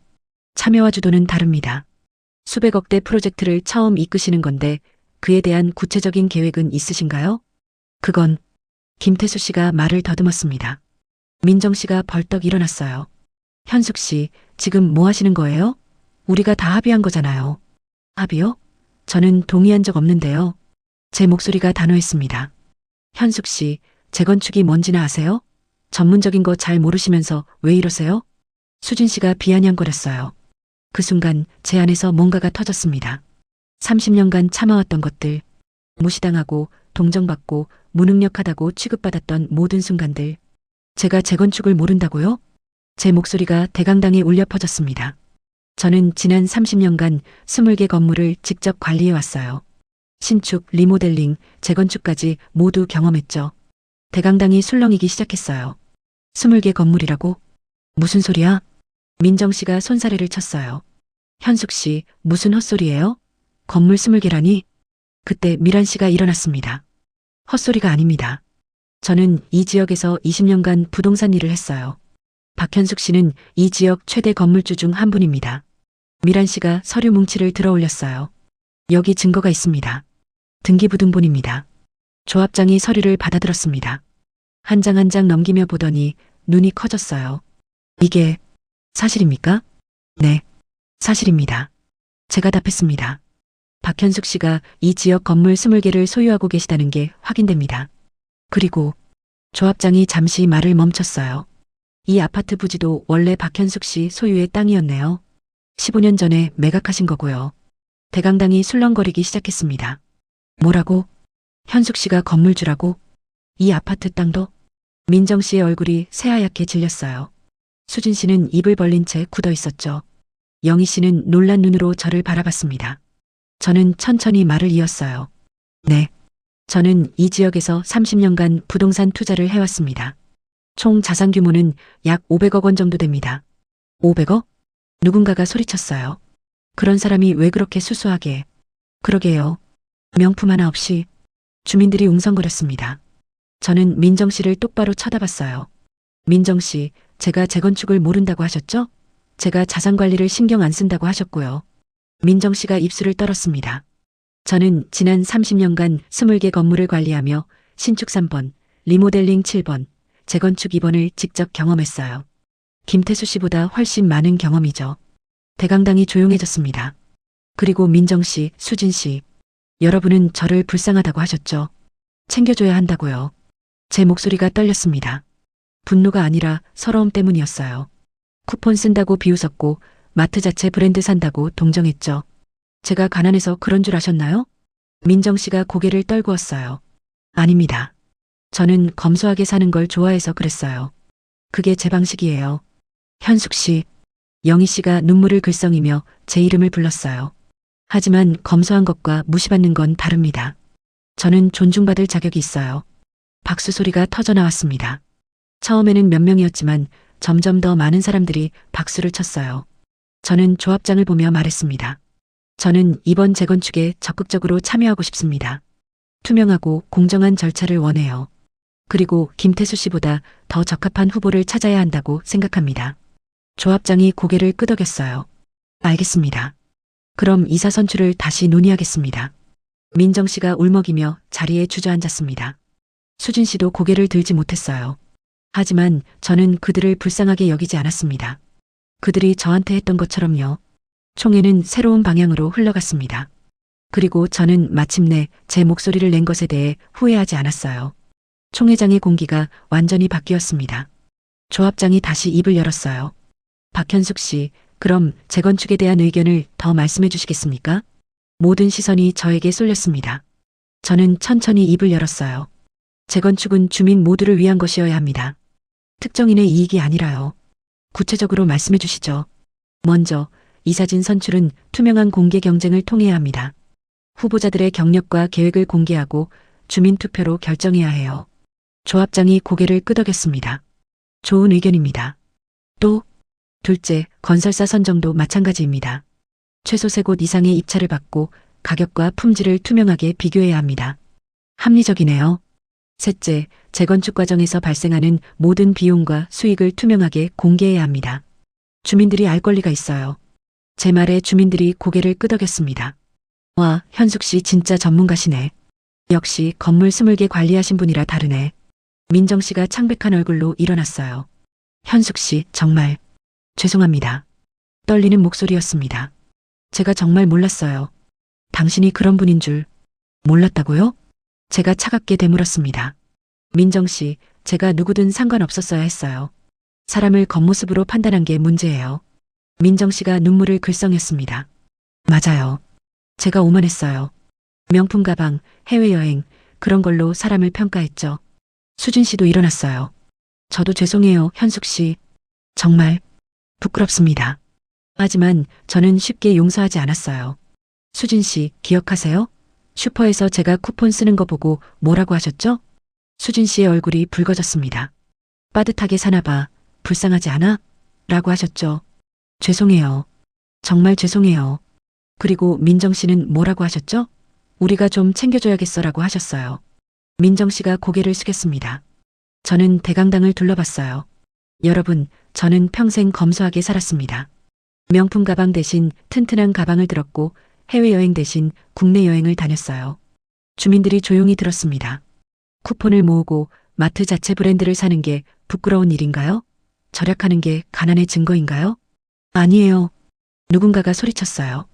참여와 주도는 다릅니다. 수백억대 프로젝트를 처음 이끄시는 건데 그에 대한 구체적인 계획은 있으신가요? 그건 김태수 씨가 말을 더듬었습니다. 민정 씨가 벌떡 일어났어요. 현숙 씨, 지금 뭐 하시는 거예요? 우리가 다 합의한 거잖아요. 합의요? 저는 동의한 적 없는데요. 제 목소리가 단호했습니다. 현숙 씨, 재건축이 뭔지나 아세요? 전문적인 거 잘 모르시면서 왜 이러세요? 수진 씨가 비아냥거렸어요. 그 순간 제 안에서 뭔가가 터졌습니다. 30년간 참아왔던 것들, 무시당하고 동정받고 무능력하다고 취급받았던 모든 순간들. 제가 재건축을 모른다고요? 제 목소리가 대강당에 울려 퍼졌습니다. 저는 지난 30년간 20개 건물을 직접 관리해왔어요. 신축, 리모델링, 재건축까지 모두 경험했죠. 대강당이 술렁이기 시작했어요. 20개 건물이라고? 무슨 소리야? 민정 씨가 손사래를 쳤어요. 현숙 씨, 무슨 헛소리예요? 건물 20개라니? 그때 미란 씨가 일어났습니다. 헛소리가 아닙니다. 저는 이 지역에서 20년간 부동산 일을 했어요. 박현숙 씨는 이 지역 최대 건물주 중 한 분입니다. 미란 씨가 서류 뭉치를 들어 올렸어요. 여기 증거가 있습니다. 등기부등본입니다. 조합장이 서류를 받아들었습니다. 한 장 한 장 넘기며 보더니 눈이 커졌어요. 이게 사실입니까? 네, 사실입니다. 제가 답했습니다. 박현숙 씨가 이 지역 건물 20개를 소유하고 계시다는 게 확인됩니다. 그리고 조합장이 잠시 말을 멈췄어요. 이 아파트 부지도 원래 박현숙 씨 소유의 땅이었네요. 15년 전에 매각하신 거고요. 대강당이 술렁거리기 시작했습니다. 뭐라고? 현숙 씨가 건물주라고? 이 아파트 땅도? 민정 씨의 얼굴이 새하얗게 질렸어요. 수진 씨는 입을 벌린 채 굳어 있었죠. 영희 씨는 놀란 눈으로 저를 바라봤습니다. 저는 천천히 말을 이었어요. 네. 저는 이 지역에서 30년간 부동산 투자를 해왔습니다. 총 자산 규모는 약 500억 원 정도 됩니다. 500억? 누군가가 소리쳤어요. 그런 사람이 왜 그렇게 수수하게. 그러게요. 명품 하나 없이. 주민들이 웅성거렸습니다. 저는 민정 씨를 똑바로 쳐다봤어요. 민정 씨, 제가 재건축을 모른다고 하셨죠? 제가 자산 관리를 신경 안 쓴다고 하셨고요. 민정 씨가 입술을 떨었습니다. 저는 지난 30년간 20개 건물을 관리하며 신축 3번, 리모델링 7번, 재건축 2번을 직접 경험했어요. 김태수 씨보다 훨씬 많은 경험이죠. 대강당이 조용해졌습니다. 그리고 민정 씨, 수진 씨, 여러분은 저를 불쌍하다고 하셨죠? 챙겨줘야 한다고요. 제 목소리가 떨렸습니다. 분노가 아니라 서러움 때문이었어요. 쿠폰 쓴다고 비웃었고 마트 자체 브랜드 산다고 동정했죠. 제가 가난해서 그런 줄 아셨나요? 민정 씨가 고개를 떨구었어요. 아닙니다. 저는 검소하게 사는 걸 좋아해서 그랬어요. 그게 제 방식이에요. 현숙 씨, 영희 씨가 눈물을 글썽이며 제 이름을 불렀어요. 하지만 검소한 것과 무시받는 건 다릅니다. 저는 존중받을 자격이 있어요. 박수 소리가 터져 나왔습니다. 처음에는 몇 명이었지만 점점 더 많은 사람들이 박수를 쳤어요. 저는 조합장을 보며 말했습니다. 저는 이번 재건축에 적극적으로 참여하고 싶습니다. 투명하고 공정한 절차를 원해요. 그리고 김태수 씨보다 더 적합한 후보를 찾아야 한다고 생각합니다. 조합장이 고개를 끄덕였어요. 알겠습니다. 그럼 이사 선출을 다시 논의하겠습니다. 민정 씨가 울먹이며 자리에 주저앉았습니다. 수진 씨도 고개를 들지 못했어요. 하지만 저는 그들을 불쌍하게 여기지 않았습니다. 그들이 저한테 했던 것처럼요. 총회는 새로운 방향으로 흘러갔습니다. 그리고 저는 마침내 제 목소리를 낸 것에 대해 후회하지 않았어요. 총회장의 공기가 완전히 바뀌었습니다. 조합장이 다시 입을 열었어요. 박현숙 씨, 그럼 재건축에 대한 의견을 더 말씀해 주시겠습니까? 모든 시선이 저에게 쏠렸습니다. 저는 천천히 입을 열었어요. 재건축은 주민 모두를 위한 것이어야 합니다. 특정인의 이익이 아니라요. 구체적으로 말씀해 주시죠. 먼저 이사진 선출은 투명한 공개 경쟁을 통해야 합니다. 후보자들의 경력과 계획을 공개하고 주민 투표로 결정해야 해요. 조합장이 고개를 끄덕였습니다. 좋은 의견입니다. 또 둘째, 건설사 선정도 마찬가지입니다. 최소 3곳 이상의 입찰을 받고 가격과 품질을 투명하게 비교해야 합니다. 합리적이네요. 셋째, 재건축 과정에서 발생하는 모든 비용과 수익을 투명하게 공개해야 합니다. 주민들이 알 권리가 있어요. 제 말에 주민들이 고개를 끄덕였습니다. 와, 현숙 씨 진짜 전문가시네. 역시 건물 20개 관리하신 분이라 다르네. 민정 씨가 창백한 얼굴로 일어났어요. 현숙 씨, 정말 죄송합니다. 떨리는 목소리였습니다. 제가 정말 몰랐어요. 당신이 그런 분인 줄 몰랐다고요? 제가 차갑게 되물었습니다. 민정 씨, 제가 누구든 상관없었어야 했어요. 사람을 겉모습으로 판단한 게 문제예요. 민정 씨가 눈물을 글썽였습니다. 맞아요. 제가 오만했어요. 명품 가방, 해외여행, 그런 걸로 사람을 평가했죠. 수진 씨도 일어났어요. 저도 죄송해요, 현숙 씨. 정말 부끄럽습니다. 하지만 저는 쉽게 용서하지 않았어요. 수진 씨, 기억하세요? 슈퍼에서 제가 쿠폰 쓰는 거 보고 뭐라고 하셨죠? 수진 씨의 얼굴이 붉어졌습니다. 빠듯하게 사나봐, 불쌍하지 않아? 라고 하셨죠. 죄송해요. 정말 죄송해요. 그리고 민정 씨는 뭐라고 하셨죠? 우리가 좀 챙겨줘야겠어라고 하셨어요. 민정 씨가 고개를 숙였습니다. 저는 대강당을 둘러봤어요. 여러분, 저는 평생 검소하게 살았습니다. 명품 가방 대신 튼튼한 가방을 들었고 해외여행 대신 국내 여행을 다녔어요. 주민들이 조용히 들었습니다. 쿠폰을 모으고 마트 자체 브랜드를 사는 게 부끄러운 일인가요? 절약하는 게 가난의 증거인가요? 아니에요. 누군가가 소리쳤어요.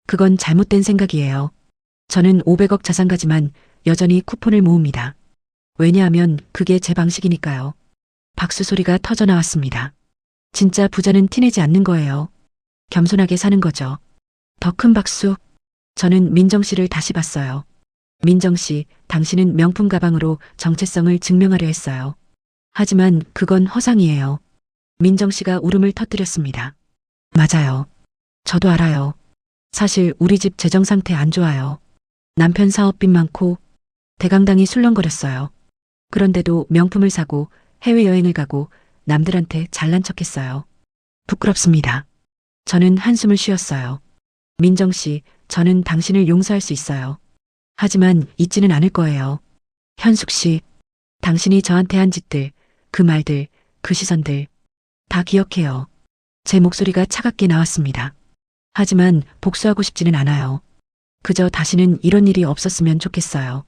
그건 잘못된 생각이에요. 저는 500억 자산가지만 여전히 쿠폰을 모읍니다. 왜냐하면 그게 제 방식이니까요. 박수 소리가 터져 나왔습니다. 진짜 부자는 티내지 않는 거예요. 겸손하게 사는 거죠. 더 큰 박수. 저는 민정 씨를 다시 봤어요. 민정 씨, 당신은 명품 가방으로 정체성을 증명하려 했어요. 하지만 그건 허상이에요. 민정 씨가 울음을 터뜨렸습니다. 맞아요. 저도 알아요. 사실 우리 집 재정 상태 안 좋아요. 남편 사업빚 많고 대강당이 술렁거렸어요. 그런데도 명품을 사고 해외여행을 가고 남들한테 잘난 척했어요. 부끄럽습니다. 저는 한숨을 쉬었어요. 민정 씨, 저는 당신을 용서할 수 있어요. 하지만 잊지는 않을 거예요. 현숙 씨, 당신이 저한테 한 짓들, 그 말들, 그 시선들 다 기억해요. 제 목소리가 차갑게 나왔습니다. 하지만 복수하고 싶지는 않아요. 그저 다시는 이런 일이 없었으면 좋겠어요.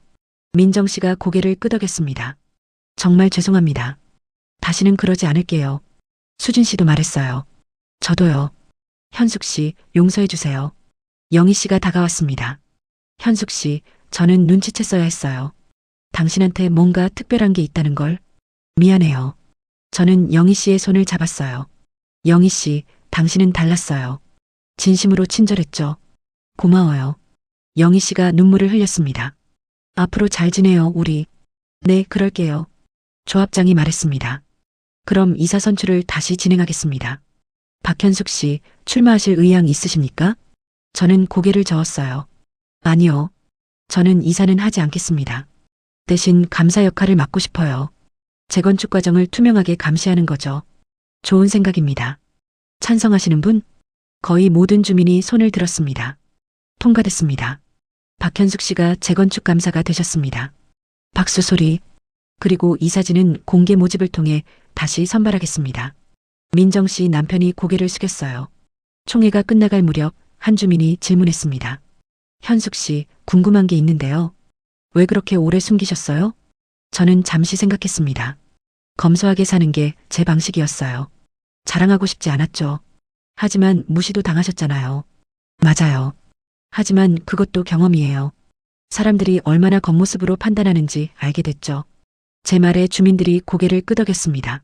민정 씨가 고개를 끄덕였습니다. 정말 죄송합니다. 다시는 그러지 않을게요. 수진 씨도 말했어요. 저도요. 현숙 씨, 용서해 주세요. 영희 씨가 다가왔습니다. 현숙 씨, 저는 눈치챘어야 했어요. 당신한테 뭔가 특별한 게 있다는 걸. 미안해요. 저는 영희 씨의 손을 잡았어요. 영희 씨, 당신은 달랐어요. 진심으로 친절했죠. 고마워요. 영희 씨가 눈물을 흘렸습니다. 앞으로 잘 지내요, 우리. 네, 그럴게요. 조합장이 말했습니다. 그럼 이사 선출을 다시 진행하겠습니다. 박현숙 씨, 출마하실 의향 있으십니까? 저는 고개를 저었어요. 아니요. 저는 이사는 하지 않겠습니다. 대신 감사 역할을 맡고 싶어요. 재건축 과정을 투명하게 감시하는 거죠. 좋은 생각입니다. 찬성하시는 분? 거의 모든 주민이 손을 들었습니다. 통과됐습니다. 박현숙 씨가 재건축 감사가 되셨습니다. 박수 소리. 그리고 이사진은 공개 모집을 통해 다시 선발하겠습니다. 민정 씨 남편이 고개를 숙였어요. 총회가 끝나갈 무렵 한 주민이 질문했습니다. 현숙 씨, 궁금한 게 있는데요. 왜 그렇게 오래 숨기셨어요? 저는 잠시 생각했습니다. 검소하게 사는 게 제 방식이었어요. 자랑하고 싶지 않았죠. 하지만 무시도 당하셨잖아요. 맞아요. 하지만 그것도 경험이에요. 사람들이 얼마나 겉모습으로 판단하는지 알게 됐죠. 제 말에 주민들이 고개를 끄덕였습니다.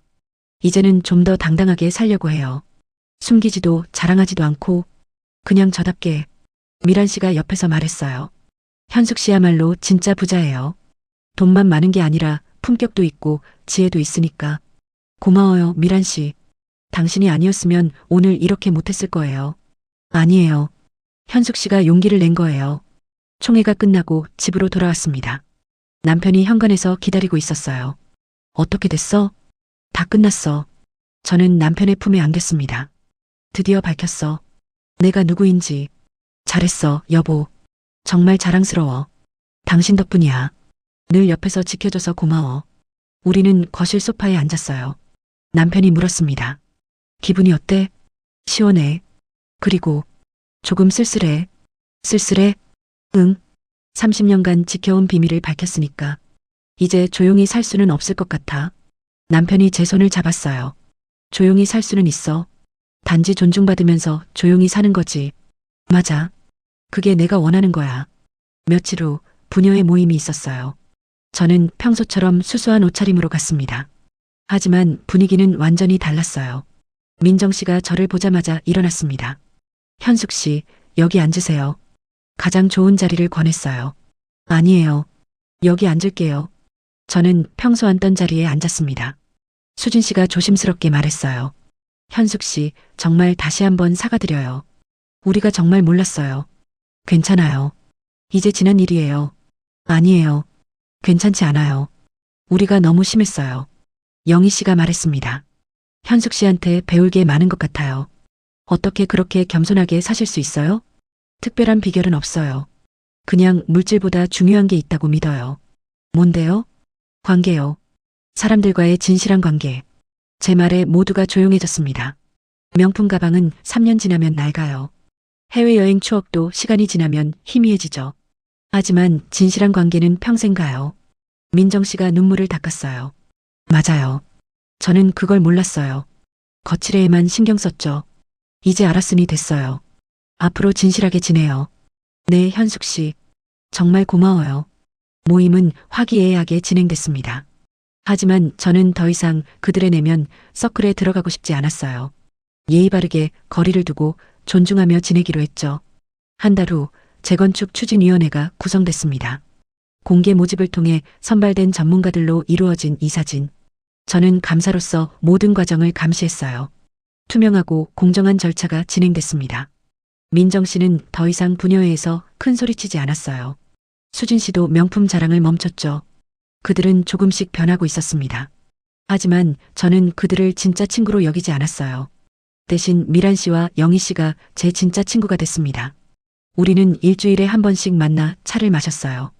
이제는 좀 더 당당하게 살려고 해요. 숨기지도 자랑하지도 않고 그냥 저답게. 미란 씨가 옆에서 말했어요. 현숙 씨야말로 진짜 부자예요. 돈만 많은 게 아니라 품격도 있고 지혜도 있으니까. 고마워요, 미란 씨. 당신이 아니었으면 오늘 이렇게 못했을 거예요. 아니에요. 현숙 씨가 용기를 낸 거예요. 총회가 끝나고 집으로 돌아왔습니다. 남편이 현관에서 기다리고 있었어요. 어떻게 됐어? 다 끝났어. 저는 남편의 품에 안겼습니다. 드디어 밝혔어. 내가 누구인지. 잘했어, 여보. 정말 자랑스러워. 당신 덕분이야. 늘 옆에서 지켜줘서 고마워. 우리는 거실 소파에 앉았어요. 남편이 물었습니다. 기분이 어때? 시원해. 그리고 조금 쓸쓸해. 쓸쓸해? 응. 30년간 지켜온 비밀을 밝혔으니까 이제 조용히 살 수는 없을 것 같아. 남편이 제 손을 잡았어요. 조용히 살 수는 있어. 단지 존중받으면서 조용히 사는 거지. 맞아. 그게 내가 원하는 거야. 며칠 후 부녀의 모임이 있었어요. 저는 평소처럼 수수한 옷차림으로 갔습니다. 하지만 분위기는 완전히 달랐어요. 민정 씨가 저를 보자마자 일어났습니다. 현숙 씨, 여기 앉으세요. 가장 좋은 자리를 권했어요. 아니에요. 여기 앉을게요. 저는 평소 앉던 자리에 앉았습니다. 수진 씨가 조심스럽게 말했어요. 현숙 씨, 정말 다시 한번 사과드려요. 우리가 정말 몰랐어요. 괜찮아요. 이제 지난 일이에요. 아니에요. 괜찮지 않아요. 우리가 너무 심했어요. 영희 씨가 말했습니다. 현숙 씨한테 배울 게 많은 것 같아요. 어떻게 그렇게 겸손하게 사실 수 있어요? 특별한 비결은 없어요. 그냥 물질보다 중요한 게 있다고 믿어요. 뭔데요? 관계요. 사람들과의 진실한 관계. 제 말에 모두가 조용해졌습니다. 명품 가방은 3년 지나면 낡아요. 해외여행 추억도 시간이 지나면 희미해지죠. 하지만 진실한 관계는 평생 가요. 민정 씨가 눈물을 닦았어요. 맞아요. 저는 그걸 몰랐어요. 거칠애에만 신경 썼죠. 이제 알았으니 됐어요. 앞으로 진실하게 지내요. 네, 현숙 씨. 정말 고마워요. 모임은 화기애애하게 진행됐습니다. 하지만 저는 더 이상 그들의 내면 서클에 들어가고 싶지 않았어요. 예의 바르게 거리를 두고 존중하며 지내기로 했죠. 한 달 후 재건축 추진위원회가 구성됐습니다. 공개 모집을 통해 선발된 전문가들로 이루어진 이 사진. 저는 감사로서 모든 과정을 감시했어요. 투명하고 공정한 절차가 진행됐습니다. 민정 씨는 더 이상 부녀회에서 큰 소리치지 않았어요. 수진 씨도 명품 자랑을 멈췄죠. 그들은 조금씩 변하고 있었습니다. 하지만 저는 그들을 진짜 친구로 여기지 않았어요. 대신 미란 씨와 영희 씨가 제 진짜 친구가 됐습니다. 우리는 일주일에 한 번씩 만나 차를 마셨어요.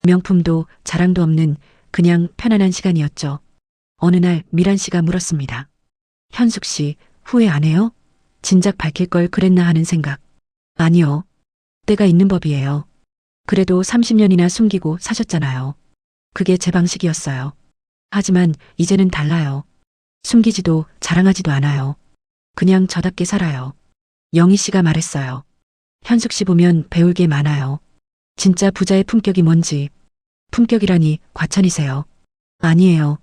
명품도 자랑도 없는 그냥 편안한 시간이었죠. 어느 날 미란 씨가 물었습니다. 현숙 씨, 후회 안 해요? 진작 밝힐 걸 그랬나 하는 생각. 아니요. 때가 있는 법이에요. 그래도 30년이나 숨기고 사셨잖아요. 그게 제 방식이었어요. 하지만 이제는 달라요. 숨기지도 자랑하지도 않아요. 그냥 저답게 살아요. 영희 씨가 말했어요. 현숙 씨 보면 배울 게 많아요. 진짜 부자의 품격이 뭔지. 품격이라니 과찬이세요. 아니에요.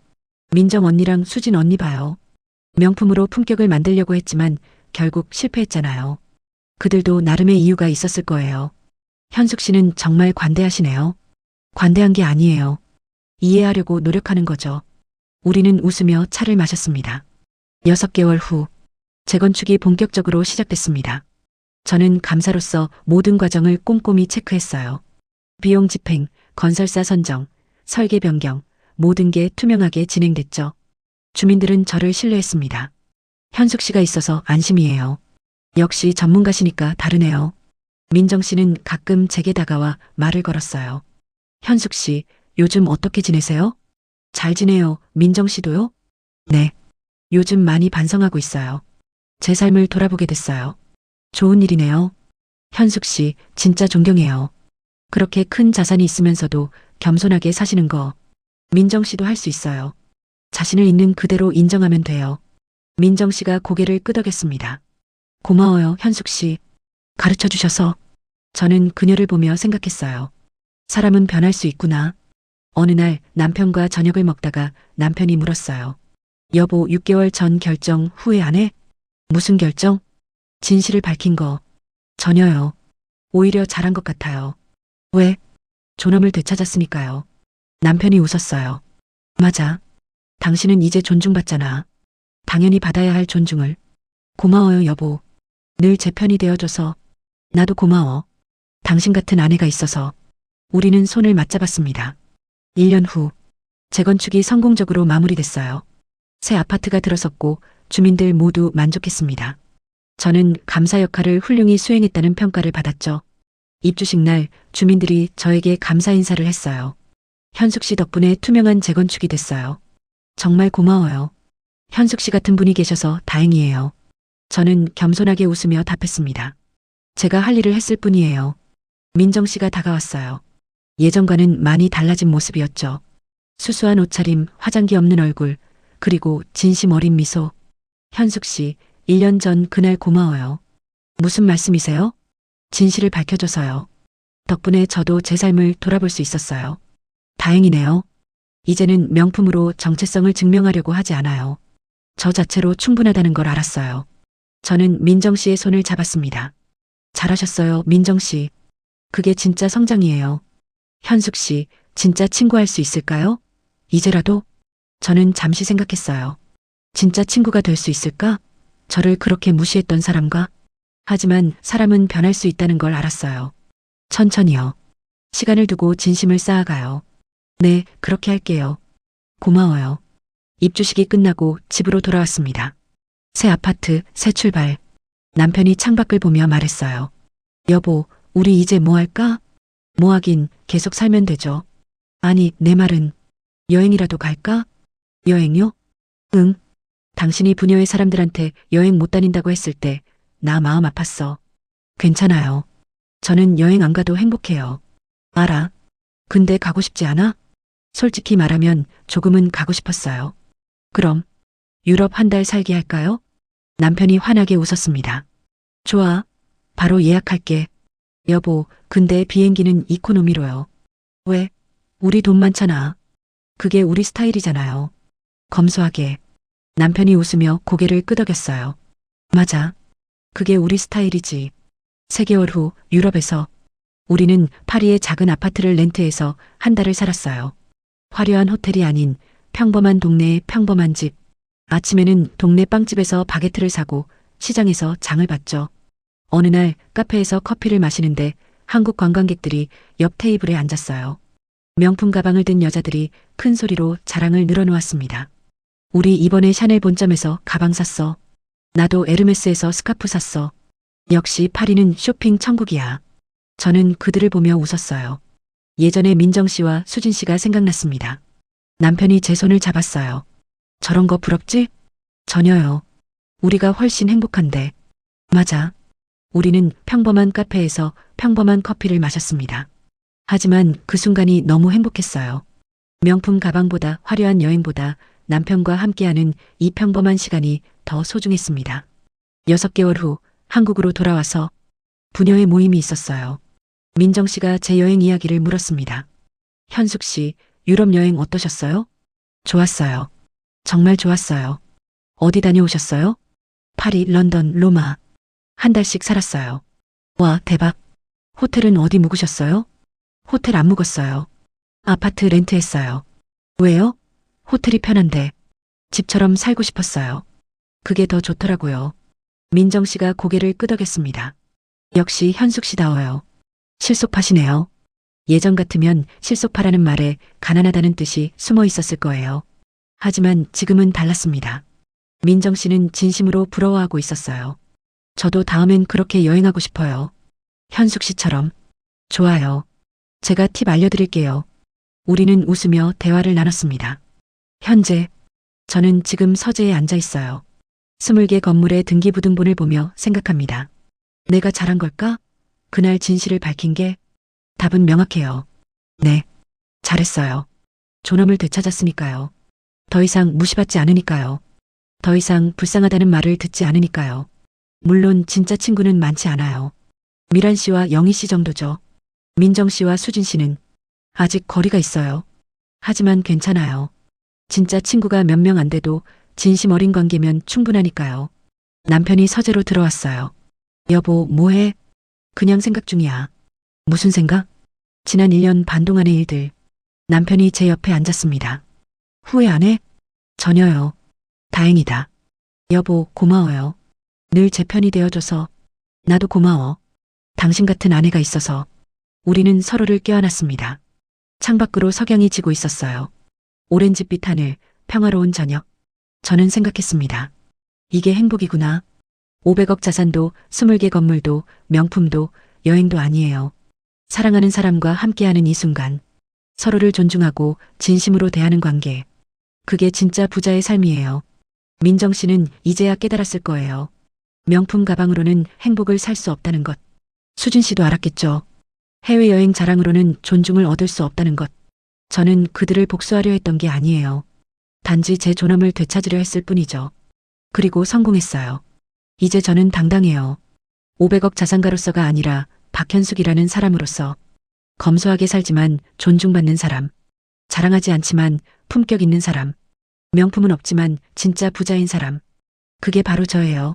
민정 언니랑 수진 언니 봐요. 명품으로 품격을 만들려고 했지만 결국 실패했잖아요. 그들도 나름의 이유가 있었을 거예요. 현숙 씨는 정말 관대하시네요. 관대한 게 아니에요. 이해하려고 노력하는 거죠. 우리는 웃으며 차를 마셨습니다. 6개월 후 재건축이 본격적으로 시작됐습니다. 저는 감사로서 모든 과정을 꼼꼼히 체크했어요. 비용 집행, 건설사 선정, 설계 변경, 모든 게 투명하게 진행됐죠. 주민들은 저를 신뢰했습니다. 현숙 씨가 있어서 안심이에요. 역시 전문가시니까 다르네요. 민정 씨는 가끔 제게 다가와 말을 걸었어요. 현숙 씨, 요즘 어떻게 지내세요? 잘 지내요. 민정 씨도요? 네. 요즘 많이 반성하고 있어요. 제 삶을 돌아보게 됐어요. 좋은 일이네요. 현숙 씨, 진짜 존경해요. 그렇게 큰 자산이 있으면서도 겸손하게 사시는 거. 민정 씨도 할 수 있어요. 자신을 있는 그대로 인정하면 돼요. 민정 씨가 고개를 끄덕였습니다. 고마워요, 현숙 씨. 가르쳐 주셔서. 저는 그녀를 보며 생각했어요. 사람은 변할 수 있구나. 어느 날 남편과 저녁을 먹다가 남편이 물었어요. 여보, 6개월 전 결정 후회 안 해? 무슨 결정? 진실을 밝힌 거. 전혀요. 오히려 잘한 것 같아요. 왜? 존엄을 되찾았으니까요. 남편이 웃었어요. 맞아. 당신은 이제 존중받잖아. 당연히 받아야 할 존중을. 고마워요, 여보. 늘 제 편이 되어줘서. 나도 고마워. 당신 같은 아내가 있어서. 우리는 손을 맞잡았습니다. 1년 후 재건축이 성공적으로 마무리됐어요. 새 아파트가 들어섰고 주민들 모두 만족했습니다. 저는 감사 역할을 훌륭히 수행했다는 평가를 받았죠. 입주식 날 주민들이 저에게 감사 인사를 했어요. 현숙 씨 덕분에 투명한 재건축이 됐어요. 정말 고마워요. 현숙 씨 같은 분이 계셔서 다행이에요. 저는 겸손하게 웃으며 답했습니다. 제가 할 일을 했을 뿐이에요. 민정 씨가 다가왔어요. 예전과는 많이 달라진 모습이었죠. 수수한 옷차림, 화장기 없는 얼굴, 그리고 진심 어린 미소. 현숙 씨, 1년 전 그날 고마워요. 무슨 말씀이세요? 진실을 밝혀줘서요. 덕분에 저도 제 삶을 돌아볼 수 있었어요. 다행이네요. 이제는 명품으로 정체성을 증명하려고 하지 않아요. 저 자체로 충분하다는 걸 알았어요. 저는 민정 씨의 손을 잡았습니다. 잘하셨어요, 민정 씨. 그게 진짜 성장이에요. 현숙 씨, 진짜 친구할 수 있을까요? 이제라도? 저는 잠시 생각했어요. 진짜 친구가 될 수 있을까? 저를 그렇게 무시했던 사람과? 하지만 사람은 변할 수 있다는 걸 알았어요. 천천히요. 시간을 두고 진심을 쌓아가요. 네, 그렇게 할게요. 고마워요. 입주식이 끝나고 집으로 돌아왔습니다. 새 아파트, 새 출발. 남편이 창밖을 보며 말했어요. 여보, 우리 이제 뭐 할까? 뭐 하긴 계속 살면 되죠. 아니, 내 말은 여행이라도 갈까? 여행요? 응. 당신이 부녀의 사람들한테 여행 못 다닌다고 했을 때 나 마음 아팠어. 괜찮아요. 저는 여행 안 가도 행복해요. 알아. 근데 가고 싶지 않아? 솔직히 말하면 조금은 가고 싶었어요. 그럼 유럽 한 달 살기 할까요? 남편이 환하게 웃었습니다. 좋아. 바로 예약할게. 여보, 근데 비행기는 이코노미로요. 왜? 우리 돈 많잖아. 그게 우리 스타일이잖아요. 검소하게. 남편이 웃으며 고개를 끄덕였어요. 맞아. 그게 우리 스타일이지. 3개월 후 유럽에서 우리는 파리의 작은 아파트를 렌트해서 한 달을 살았어요. 화려한 호텔이 아닌 평범한 동네의 평범한 집. 아침에는 동네 빵집에서 바게트를 사고 시장에서 장을 봤죠. 어느 날 카페에서 커피를 마시는데 한국 관광객들이 옆 테이블에 앉았어요. 명품 가방을 든 여자들이 큰 소리로 자랑을 늘어놓았습니다. 우리 이번에 샤넬 본점에서 가방 샀어. 나도 에르메스에서 스카프 샀어. 역시 파리는 쇼핑 천국이야. 저는 그들을 보며 웃었어요. 예전에 민정 씨와 수진 씨가 생각났습니다. 남편이 제 손을 잡았어요. 저런 거 부럽지? 전혀요. 우리가 훨씬 행복한데. 맞아. 우리는 평범한 카페에서 평범한 커피를 마셨습니다. 하지만 그 순간이 너무 행복했어요. 명품 가방보다 화려한 여행보다 남편과 함께하는 이 평범한 시간이 더 소중했습니다. 6개월 후 한국으로 돌아와서 부녀의 모임이 있었어요. 민정 씨가 제 여행 이야기를 물었습니다. 현숙 씨, 유럽 여행 어떠셨어요? 좋았어요. 정말 좋았어요. 어디 다녀오셨어요? 파리, 런던, 로마. 한 달씩 살았어요. 와, 대박. 호텔은 어디 묵으셨어요? 호텔 안 묵었어요. 아파트 렌트했어요. 왜요? 호텔이 편한데. 집처럼 살고 싶었어요. 그게 더 좋더라고요. 민정 씨가 고개를 끄덕였습니다. 역시 현숙 씨다워요. 실속파시네요. 예전 같으면 실속파라는 말에 가난하다는 뜻이 숨어 있었을 거예요. 하지만 지금은 달랐습니다. 민정 씨는 진심으로 부러워하고 있었어요. 저도 다음엔 그렇게 여행하고 싶어요. 현숙 씨처럼. 좋아요. 제가 팁 알려드릴게요. 우리는 웃으며 대화를 나눴습니다. 현재, 저는 지금 서재에 앉아 있어요. 20개 건물의 등기부등본을 보며 생각합니다. 내가 잘한 걸까? 그날 진실을 밝힌 게? 답은 명확해요. 네. 잘했어요. 존엄을 되찾았으니까요. 더 이상 무시받지 않으니까요. 더 이상 불쌍하다는 말을 듣지 않으니까요. 물론 진짜 친구는 많지 않아요. 미란 씨와 영희 씨 정도죠. 민정 씨와 수진 씨는 아직 거리가 있어요. 하지만 괜찮아요. 진짜 친구가 몇 명 안 돼도 진심 어린 관계면 충분하니까요. 남편이 서재로 들어왔어요. 여보, 뭐해? 그냥 생각 중이야. 무슨 생각? 지난 1년 반 동안의 일들. 남편이 제 옆에 앉았습니다. 후회 안 해? 전혀요. 다행이다. 여보, 고마워요. 늘 제 편이 되어줘서. 나도 고마워. 당신 같은 아내가 있어서. 우리는 서로를 껴안았습니다. 창밖으로 석양이 지고 있었어요. 오렌지빛 하늘, 평화로운 저녁. 저는 생각했습니다. 이게 행복이구나. 500억 자산도 20개 건물도 명품도 여행도 아니에요. 사랑하는 사람과 함께하는 이 순간. 서로를 존중하고 진심으로 대하는 관계. 그게 진짜 부자의 삶이에요. 민정 씨는 이제야 깨달았을 거예요. 명품 가방으로는 행복을 살 수 없다는 것. 수진 씨도 알았겠죠. 해외여행 자랑으로는 존중을 얻을 수 없다는 것. 저는 그들을 복수하려 했던 게 아니에요. 단지 제 존엄을 되찾으려 했을 뿐이죠. 그리고 성공했어요. 이제 저는 당당해요. 500억 자산가로서가 아니라 박현숙이라는 사람으로서 검소하게 살지만 존중받는 사람. 자랑하지 않지만 품격 있는 사람. 명품은 없지만 진짜 부자인 사람. 그게 바로 저예요.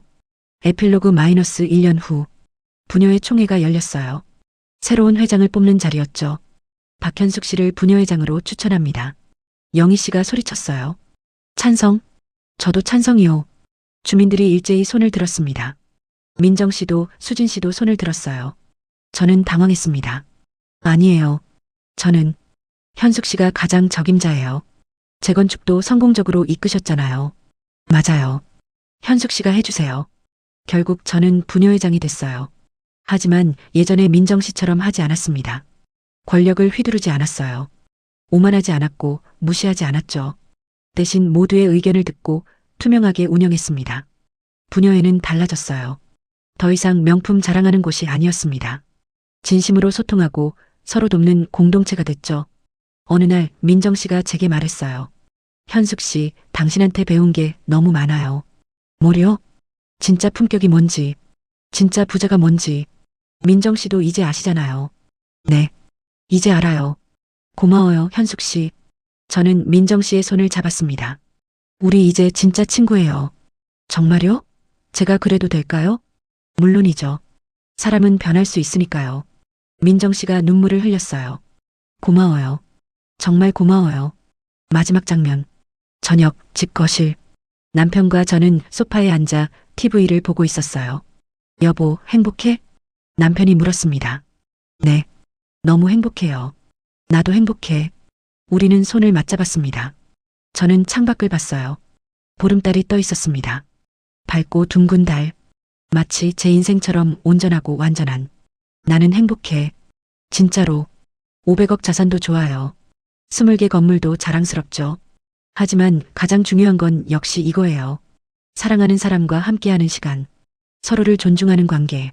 에필로그 마이너스 1년 후 부녀회 총회가 열렸어요. 새로운 회장을 뽑는 자리였죠. 박현숙 씨를 부녀회장으로 추천합니다. 영희 씨가 소리쳤어요. 찬성? 저도 찬성이요. 주민들이 일제히 손을 들었습니다. 민정 씨도 수진 씨도 손을 들었어요. 저는 당황했습니다. 아니에요. 저는 현숙 씨가 가장 적임자예요. 재건축도 성공적으로 이끄셨잖아요. 맞아요. 현숙 씨가 해주세요. 결국 저는 부녀회장이 됐어요. 하지만 예전에 민정 씨처럼 하지 않았습니다. 권력을 휘두르지 않았어요. 오만하지 않았고 무시하지 않았죠. 대신 모두의 의견을 듣고 투명하게 운영했습니다. 부녀회는 달라졌어요. 더 이상 명품 자랑하는 곳이 아니었습니다. 진심으로 소통하고 서로 돕는 공동체가 됐죠. 어느 날 민정 씨가 제게 말했어요. 현숙 씨, 당신한테 배운 게 너무 많아요. 뭐요? 진짜 품격이 뭔지, 진짜 부자가 뭔지. 민정 씨도 이제 아시잖아요. 네, 이제 알아요. 고마워요, 현숙 씨. 저는 민정 씨의 손을 잡았습니다. 우리 이제 진짜 친구예요. 정말요? 제가 그래도 될까요? 물론이죠. 사람은 변할 수 있으니까요. 민정 씨가 눈물을 흘렸어요. 고마워요. 정말 고마워요. 마지막 장면. 저녁, 집 거실. 남편과 저는 소파에 앉아 TV를 보고 있었어요. 여보, 행복해? 남편이 물었습니다. 네. 너무 행복해요. 나도 행복해. 우리는 손을 맞잡았습니다. 저는 창밖을 봤어요. 보름달이 떠 있었습니다. 밝고 둥근 달. 마치 제 인생처럼 온전하고 완전한. 나는 행복해. 진짜로. 500억 자산도 좋아요. 20개 건물도 자랑스럽죠. 하지만 가장 중요한 건 역시 이거예요. 사랑하는 사람과 함께하는 시간. 서로를 존중하는 관계.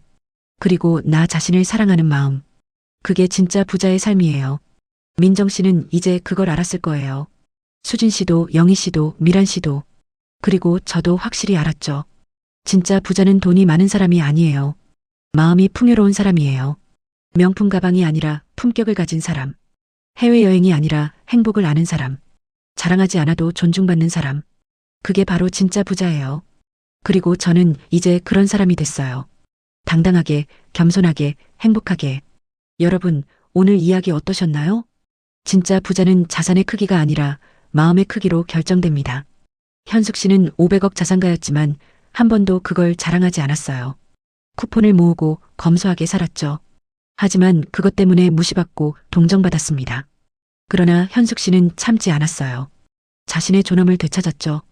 그리고 나 자신을 사랑하는 마음. 그게 진짜 부자의 삶이에요. 민정 씨는 이제 그걸 알았을 거예요. 수진 씨도, 영희 씨도, 미란 씨도. 그리고 저도 확실히 알았죠. 진짜 부자는 돈이 많은 사람이 아니에요. 마음이 풍요로운 사람이에요. 명품 가방이 아니라 품격을 가진 사람. 해외여행이 아니라 행복을 아는 사람. 자랑하지 않아도 존중받는 사람. 그게 바로 진짜 부자예요. 그리고 저는 이제 그런 사람이 됐어요. 당당하게, 겸손하게, 행복하게. 여러분, 오늘 이야기 어떠셨나요? 진짜 부자는 자산의 크기가 아니라 마음의 크기로 결정됩니다. 현숙 씨는 500억 자산가였지만 한 번도 그걸 자랑하지 않았어요. 쿠폰을 모으고 검소하게 살았죠. 하지만 그것 때문에 무시받고 동정받았습니다. 그러나 현숙 씨는 참지 않았어요. 자신의 존엄을 되찾았죠.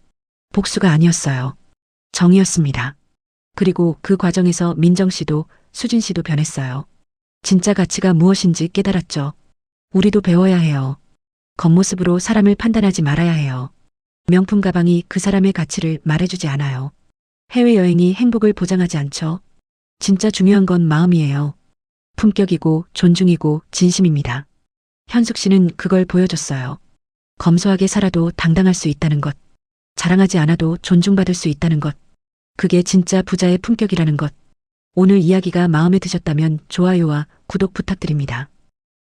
복수가 아니었어요. 정의였습니다. 그리고 그 과정에서 민정 씨도 수진 씨도 변했어요. 진짜 가치가 무엇인지 깨달았죠. 우리도 배워야 해요. 겉모습으로 사람을 판단하지 말아야 해요. 명품 가방이 그 사람의 가치를 말해주지 않아요. 해외여행이 행복을 보장하지 않죠. 진짜 중요한 건 마음이에요. 품격이고 존중이고 진심입니다. 현숙 씨는 그걸 보여줬어요. 검소하게 살아도 당당할 수 있다는 것. 자랑하지 않아도 존중받을 수 있다는 것. 그게 진짜 부자의 품격이라는 것. 오늘 이야기가 마음에 드셨다면 좋아요와 구독 부탁드립니다.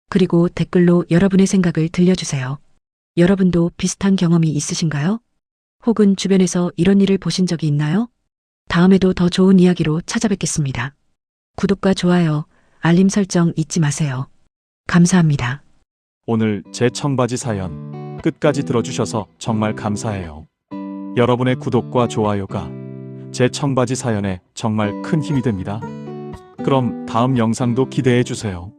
그리고 댓글로 여러분의 생각을 들려주세요. 여러분도 비슷한 경험이 있으신가요? 혹은 주변에서 이런 일을 보신 적이 있나요? 다음에도 더 좋은 이야기로 찾아뵙겠습니다. 구독과 좋아요, 알림 설정 잊지 마세요. 감사합니다. 오늘 제 청바지 사연 끝까지 들어주셔서 정말 감사해요. 여러분의 구독과 좋아요가 제 청바지 사연에 정말 큰 힘이 됩니다. 그럼 다음 영상도 기대해 주세요.